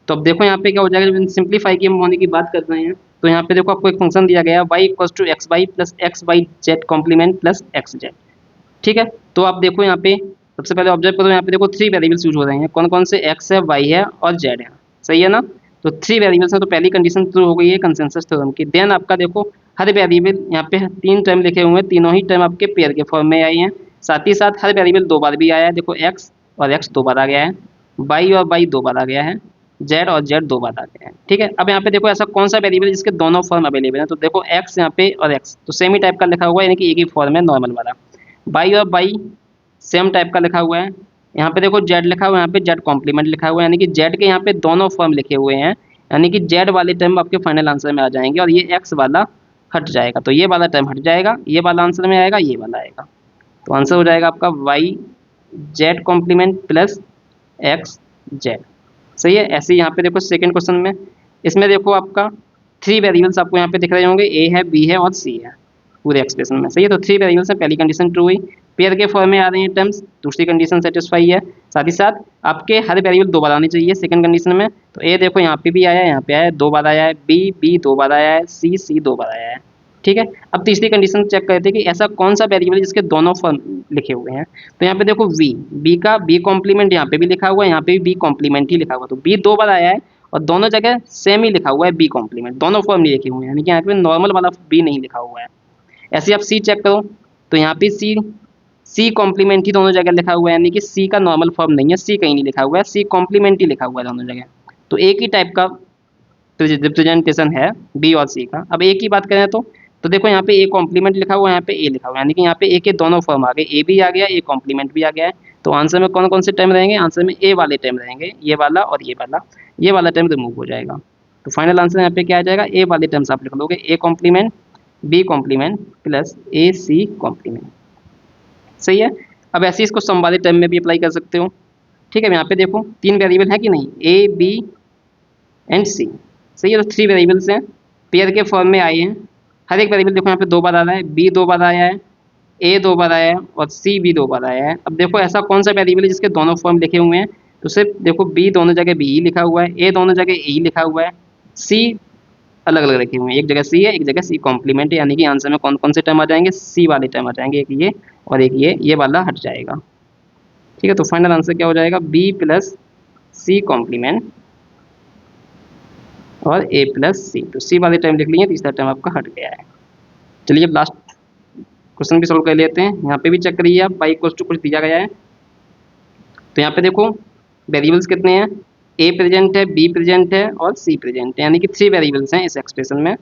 तो अब देखो यहाँ पे क्या हो जाएगा, जब सिंप्लीफाई की हम होने की बात कर रहे हैं तो यहाँ पे देखो आपको एक फंक्शन दिया गया है y equals to X Y plus X Y Z complement plus X Z, ठीक है। तो आप देखो यहाँ पे सबसे पहले ऑब्जर्व करो, यहाँ पे देखो थ्री वेरिएबल्स यूज हो रहे हैं, कौन कौन से, एक्स है, वाई है और जेड है, सही है ना। तो थ्री वेरिएबल्स हैं, तो पहली कंडीशन ट्रू हो गई है कंसेंसस थ्योरम की। देन आपका देखो हर वेरिएबल यहाँ पे तीन टर्म लिखे हुए हैं, तीनों ही टर्म आपके पेयर के फॉर्म में आए हैं, साथ ही साथ हर वेरिएबल दो बार भी आया है, देखो एक्स और एक्स दो बार आ गया है, वाई और वाई दो बार आ गया है, जेड और जेड दो बार आ गया है, ठीक है। अब यहाँ पे देखो ऐसा कौन सा वेरिएबल है जिसके दोनों फॉर्म अवेलेबल है, तो देखो एक्स यहाँ पे और एक्स तो सेम ही टाइप का लिखा हुआ है, यानी कि एक ही फॉर्म है नॉर्मल वाला। वाई और वाई सेम टाइप का लिखा हुआ है, यहाँ पे देखो जेड लिखा हुआ है, यहाँ पे जेड कॉम्प्लीमेंट लिखा हुआ है, यानी कि जेड के यहाँ पे दोनों फॉर्म लिखे हुए हैं, यानी कि जेड वाले टर्म आपके फाइनल आंसर में आ जाएंगे और ये एक्स वाला हट जाएगा, तो ये वाला टर्म हट जाएगा, ये वाला आंसर में आएगा, ये वाला आएगा। तो आंसर हो जाएगा आपका Y Z complement plus X Z, सही है। ऐसे ही यहाँ पे देखो सेकंड क्वेश्चन में, इसमें देखो आपका थ्री वेरिएबल्स आपको यहाँ पे दिख रहे होंगे, ए है बी है और सी है पूरे एक्सप्रेशन में, सही है। तो थ्री वेरिएबल्स है, पहली कंडीशन ट्रू हुई, पेयर के फॉर्म में आ रहे हैं टर्म्स, दूसरी कंडीशन सेटिस्फाई है, साथ ही साथ आपके हर वेरिएबल दो बार आनी चाहिए सेकंड कंडीशन में। तो ए देखो यहाँ पे भी आया है, यहाँ पे आया है, दो बार आया है, बी बी दो बार आया है, सी दो बार आया है, ठीक है। अब तीसरी कंडीशन चेक करते हैं कि ऐसा कौन सा वेरिएबल है जिसके दोनों फॉर्म लिखे हुए हैं। तो यहाँ पे देखो बी का बी कॉम्प्लीमेंट यहाँ पे भी लिखा हुआ है, यहाँ पे भी बी कॉम्प्लीमेंट ही लिखा हुआ है, तो बी दो बार आया है और दोनों जगह सेम ही लिखा हुआ है बी कॉम्प्लीमेंट, दोनों फॉर्म नहीं लिखे हुए हैं, यानी कि यहाँ पे नॉर्मल वाला बी नहीं लिखा हुआ है। ऐसे आप सी चेक करो, तो यहाँ पे सी कॉम्प्लीमेंट ही दोनों जगह लिखा हुआ है, यानी कि सी का नॉर्मल फॉर्म नहीं है, सी कहीं नहीं लिखा हुआ है, सी कॉम्प्लीमेंट ही लिखा हुआ है दोनों जगह, तो एक ही टाइप का रिप्रेजेंटेशन है बी और सी का। अब ए की बात करें तो देखो यहाँ पे ए कॉम्प्लीमेंट लिखा हुआ है, यहाँ पे ए लिखा हुआ है, यानी कि यहाँ पे ए के दोनों फॉर्म आ गए, ए भी आ गया, ए कॉम्प्लीमेंट भी आ गया है। तो आंसर में कौन कौन से टर्म रहेंगे, आंसर में ए वाले टर्म रहेंगे, ये वाला और ये वाला टर्म रिमूव हो जाएगा। तो फाइनल आंसर यहाँ पे क्या आ जाएगा, ए वाले टर्म्स आप लिख लोगे, A complement B complement plus A C complement, सही है। अब ऐसे ही इसको सम वाले टर्म में भी अप्लाई कर सकते हो, ठीक है। यहाँ पे देखो तीन वेरिएबल है कि नहीं, ए बी एंड सी, सही है। तो थ्री वेरिएबल्स हैं, पेयर के फॉर्म में आए हैं, हर एक वेरिएबल देखो यहाँ पे दो बार आ रहा है, बी दो बार आया है, ए दो बार आया है और सी भी दो बार आया है। अब देखो ऐसा कौन सा वेरिएबल है जिसके दोनों फॉर्म लिखे हुए हैं, तो सिर्फ देखो बी दोनों जगह बी ही लिखा हुआ है, ए दोनों जगह ए ही लिखा हुआ है, सी अलग अलग रखे हुए हैं, एक जगह सी है एक जगह सी कॉम्प्लीमेंट है, यानी कि आंसर में कौन कौन से टर्म आ जाएंगे, सी वाले टर्म आ जाएंगे, एक ये और एक ये वाला हट जाएगा। ठीक है, तो फाइनल आंसर क्या हो जाएगा, बी प्लस सी कॉम्प्लीमेंट और ए प्लस सी। तो सी वाले टर्म लिख लिए, तीसरा टर्म आपका हट गया है। चलिए अब लास्ट क्वेश्चन भी सोल्व कर लेते हैं। यहाँ पे भी चेक करिए आप, बाई इक्वल्स टू कुछ दिया गया है। तो यहाँ पे देखो वेरिएबल्स कितने हैं, ए प्रेजेंट है, बी प्रेजेंट है और सी प्रेजेंट है, यानी कि 3 वेरिएबल्स हैं इस एक्सप्रेशन में।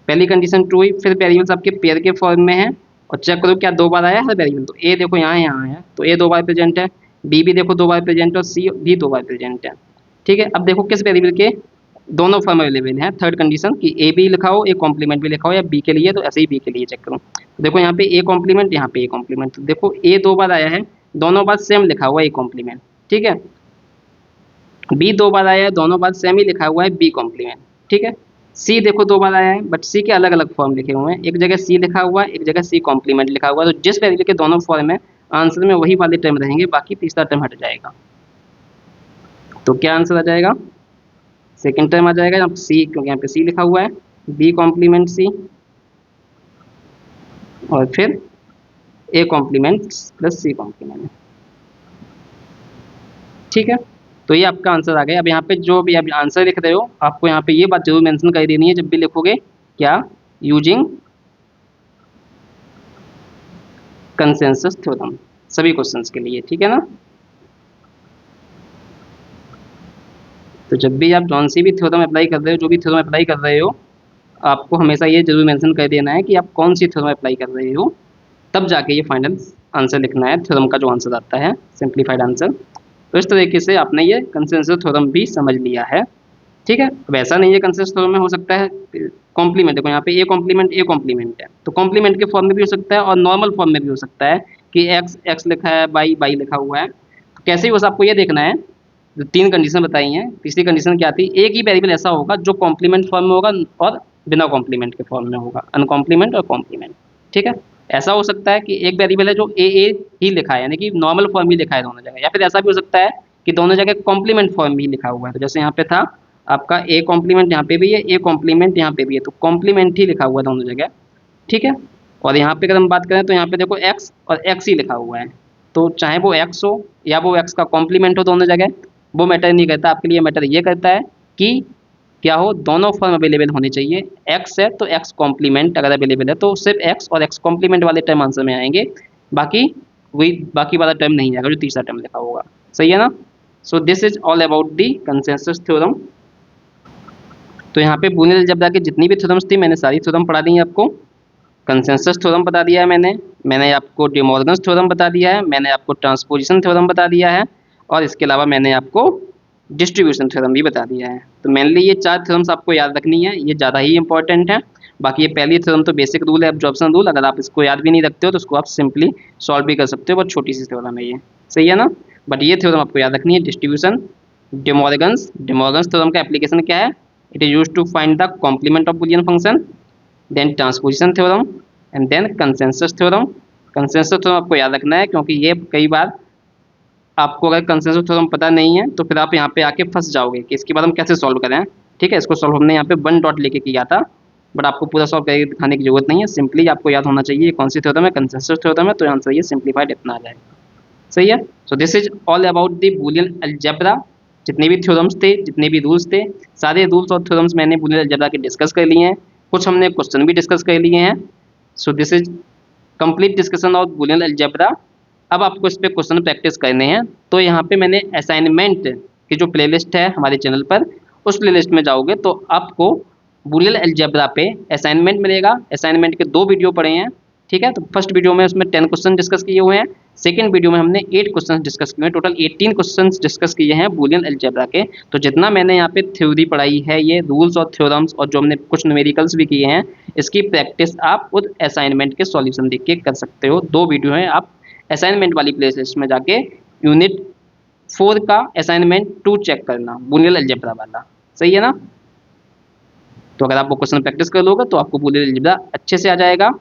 पहली कंडीशन ट्रू हुई, फिर वेरिएबल्स आपके पेयर के फॉर्म में है और चेक करो क्या 2 बार आया है वेरिएबल। तो ए देखो यहाँ है, तो ए 2 बार प्रेजेंट है, बी भी देखो 2 बार प्रेजेंट है और सी भी 2 बार प्रेजेंट है। ठीक है, अब देखो किस वेरिएबल के दोनों फॉर्म अवेलेबल हैं। थर्ड कंडीशन कि ए भी लिखा हो, ए कॉम्प्लीमेंट भी लिखा हो, या बी के लिए तो ऐसे ही बी के लिए चेक करो। तो देखो यहाँ पे ए कॉम्प्लीमेंट, यहाँ पे ए कॉम्प्लीमेंट, तो देखो ए 2 बार आया है, दोनों बार सेम लिखा हुआ है ए कॉम्प्लीमेंट। ठीक है, बी 2 बार आया है, दोनों बार सेम ही लिखा हुआ है बी कॉम्प्लीमेंट। ठीक है, सी देखो 2 बार आया है बट सी के अलग अलग फॉर्म लिखे हुए हैं, एक जगह सी लिखा हुआ है एक जगह सी कॉम्प्लीमेंट लिखा हुआ है। तो जिस वेरिएबल के दोनों फॉर्म है आंसर में वही वाले टर्म रहेंगे, बाकी तीसरा टर्म हट जाएगा। तो क्या आंसर आ जाएगा, सेकेंड टर्म आ जाएगा यहाँ सी, क्योंकि यहाँ पे सी लिखा हुआ है, बी कॉम्प्लीमेंट सी और फिर A complement plus C complement. ठीक है, तो ये आपका आंसर आ गया। अब यहाँ पे जो भी आप आंसर लिख रहे हो आपको यहाँ पे ये बात जरूर मेंशन कर देनी है जब भी लिखोगे, क्या, यूजिंग कंसेंसस थ्योरम, सभी क्वेश्चंस के लिए। ठीक है ना, तो जब भी आप जौन सी भी थ्योरम अप्लाई कर रहे हो, जो भी थ्योरम अप्लाई कर रहे हो, आपको हमेशा ये जरूर मेंशन कर देना है कि आप कौन सी थ्योरम अप्लाई कर रहे हो, तब जाके ये फाइनल आंसर लिखना है थ्योरम का जो आंसर आता है, सिंप्लीफाइड आंसर। तो इस तरीके से आपने ये कंसेंसस थ्योरम भी समझ लिया है। ठीक है, अब ऐसा नहीं है कंसेंसस थ्योरम में हो सकता है कॉम्प्लीमेंट, देखो यहाँ पे ए कॉम्प्लीमेंट है, तो कॉम्प्लीमेंट के फॉर्म में भी हो सकता है और नॉर्मल फॉर्म में भी हो सकता है कि एक्स एक्स लिखा है, बाई बाई लिखा हुआ है। तो कैसे ही बस आपको ये देखना है, जो 3 कंडीशन बताई हैं, तीसरी कंडीशन क्या थी, एक ही वेरिएबल ऐसा होगा जो कॉम्प्लीमेंट फॉर्म में होगा और बिना कॉम्प्लीमेंट के फॉर्म में होगा, अनकॉम्प्लीमेंट और कॉम्प्लीमेंट। ठीक है, ऐसा हो सकता है कि एक वेरिएबल है जो ए ही लिखा है, यानी कि नॉर्मल फॉर्म ही लिखा है दोनों जगह, या फिर ऐसा भी हो सकता है कि दोनों जगह कॉम्प्लीमेंट फॉर्म भी लिखा हुआ है। तो जैसे यहाँ पे था आपका ए कॉम्प्लीमेंट, यहाँ पे भी है ए कॉम्प्लीमेंट, यहाँ पे भी है, तो कॉम्प्लीमेंट ही लिखा हुआ है दोनों जगह। ठीक है, और यहाँ पे अगर हम बात करें तो यहाँ पे देखो एक्स और एक्स ही लिखा हुआ है, तो चाहे वो एक्स हो या वो एक्स का कॉम्प्लीमेंट हो, दोनों जगह वो मैटर नहीं करता। आपके लिए मैटर ये करता है कि क्या हो, दोनों फॉर्म अवेलेबल होने चाहिए। एक्स है तो एक्स कॉम्प्लीमेंट अगर अवेलेबल है तो सिर्फ एक्स और एक्स कॉम्प्लीमेंट वाले टर्म आंसर में आएंगे, बाकी वही बाकी वाला टर्म नहीं आएगा जो तीसरा टर्म लिखा होगा। सही है ना, सो this is all about the consensus theorem. तो यहाँ पे बूलियन अलजेब्रा की जितनी भी थ्योरम्स थी मैंने सारी थ्योरम पढ़ा दी है आपको। कंसेंसस थ्योरम बता दिया है मैंने आपको डे मॉर्गन्स थ्योरम बता दिया है, मैंने आपको ट्रांसपोजिशन थ्योरम बता दिया है, और इसके अलावा मैंने आपको डिस्ट्रीब्यूशन थ्योरम भी बता दिया है। तो मेनली ये 4 थ्योरम्स आपको याद रखनी है, ये ज़्यादा ही इंपॉर्टेंट है। बाकी ये पहली थ्योरम तो बेसिक रूल है, एब्जॉर्प्शन रूल, अगर आप इसको याद भी नहीं रखते हो तो उसको आप सिंपली सॉल्व भी कर सकते हो, बहुत छोटी सी थ्योरम है ये। सही है ना, बट ये थ्योरम आपको याद रखनी है, डिस्ट्रीब्यूशन डे मॉर्गन्स थ्योरम का एप्लीकेशन क्या है, it is used to find the complement of Boolean function, then transposition theorem and then consensus theorem. Consensus theorem आपको याद रखना है क्योंकि ये कई बार आपको अगर कंसेंसस थ्योरम पता नहीं है तो फिर आप यहाँ पे आके फंस जाओगे कि इसके बाद हम कैसे सॉल्व करें। ठीक है, इसको सॉल्व हमने यहाँ पे 1 डॉट लेके किया था, बट आपको पूरा सॉल्व करके दिखाने की जरूरत नहीं है, सिंपली आपको याद होना चाहिए कौन सी थ्योरम है, कंसेंसस थ्योरम है, तो आंसर ये सिंप्लीफाइड इतना आ जाएगा। सही है, so this is all about the Boolean algebra. जितने भी थ्योरम्स थे, जितने भी रूल्स थे, सारे रूल्स और थ्योरम्स मैंने बूलियन अलजेब्रा के डिस्कस कर लिए हैं, कुछ हमने क्वेश्चन भी डिस्कस कर लिए हैं। सो this is complete discussion of Boolean algebra. अब आपको इस पर क्वेश्चन प्रैक्टिस करने हैं, तो यहाँ पे मैंने असाइनमेंट की जो प्लेलिस्ट है हमारे चैनल पर, उस प्लेलिस्ट में जाओगे तो आपको बूलियन अलजेब्रा पे असाइनमेंट मिलेगा। असाइनमेंट के 2 वीडियो पड़े हैं। ठीक है, तो फर्स्ट वीडियो में उसमें 10 क्वेश्चन डिस्कस किए हुए हैं, सेकंड वीडियो में हमने 8 क्वेश्चन डिस्कस किए हैं, टोटल 18 क्वेश्चन डिस्कस किए हैं बूलियन अलजेब्रा के। तो जितना मैंने यहाँ पे थ्योरी पढ़ाई है, ये रूल्स और थ्योरम्स और जो हमने कुछ न्यूमेरिकल्स भी किए हैं, इसकी प्रैक्टिस आप खुद असाइनमेंट के सॉल्यूशन देख के कर सकते हो। 2 वीडियो हैं, आप असाइनमेंट वाली प्लेलिस्ट में जाके यूनिट 4 का असाइनमेंट 2 चेक करना, बूलियन अलजेब्रा वाला। सही है ना, तो अगर आप वो क्वेश्चन प्रैक्टिस कर लोगे तो आपको बूलियन अलजेब्रा अच्छे से आ जाएगा।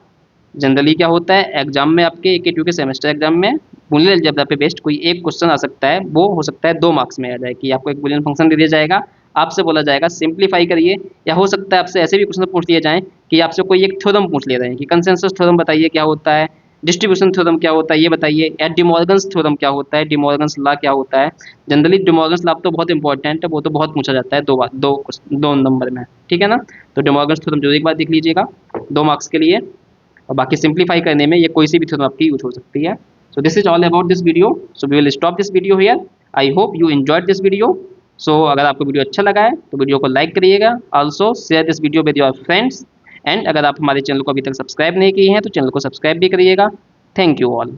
जनरली क्या होता है एग्जाम में, आपके AK2 के सेमेस्टर एग्जाम में बूलियन अलजेब्रा पे बेस्ड कोई एक क्वेश्चन आ सकता है, वो हो सकता है 2 मार्क्स में आ जाए कि आपको एक बूलियन फंक्शन दे दिया जाएगा, आपसे बोला जाएगा सिंप्लीफाई करिए, या हो सकता है आपसे ऐसे भी क्वेश्चन पूछ लिए जाएँ कि आपसे कोई एक थ्योरम पूछ ले रहे हैं कि कंसेंसस थ्योरम बताइए क्या होता है, डिस्ट्रीब्यूशन थ्योरम क्या होता है ये बताइए, या डिमॉर्गन्स थ्योरम क्या होता है, डिमॉर्गन्स लॉ क्या होता है। जनरली डिमॉर्गन्स लॉ तो बहुत इंपॉर्टेंट है, वो तो बहुत पूछा जाता है 2 नंबर में, ठीक है ना। तो डिमॉर्गन्स थ्योरम जरूर एक बार देख लीजिएगा 2 मार्क्स के लिए। और बाकी सिंप्लीफाई करने में ये कोई सी भी थ्योरम आपकी यूज हो सकती है। So this is all about this video, so we will stop this video here. I hope you enjoyed this video. So अगर आपको वीडियो अच्छा लगा है तो वीडियो को लाइक करिएगा, also share this video with your friends, and अगर आप हमारे चैनल को अभी तक सब्सक्राइब नहीं किए हैं तो चैनल को सब्सक्राइब भी करिएगा। Thank you all.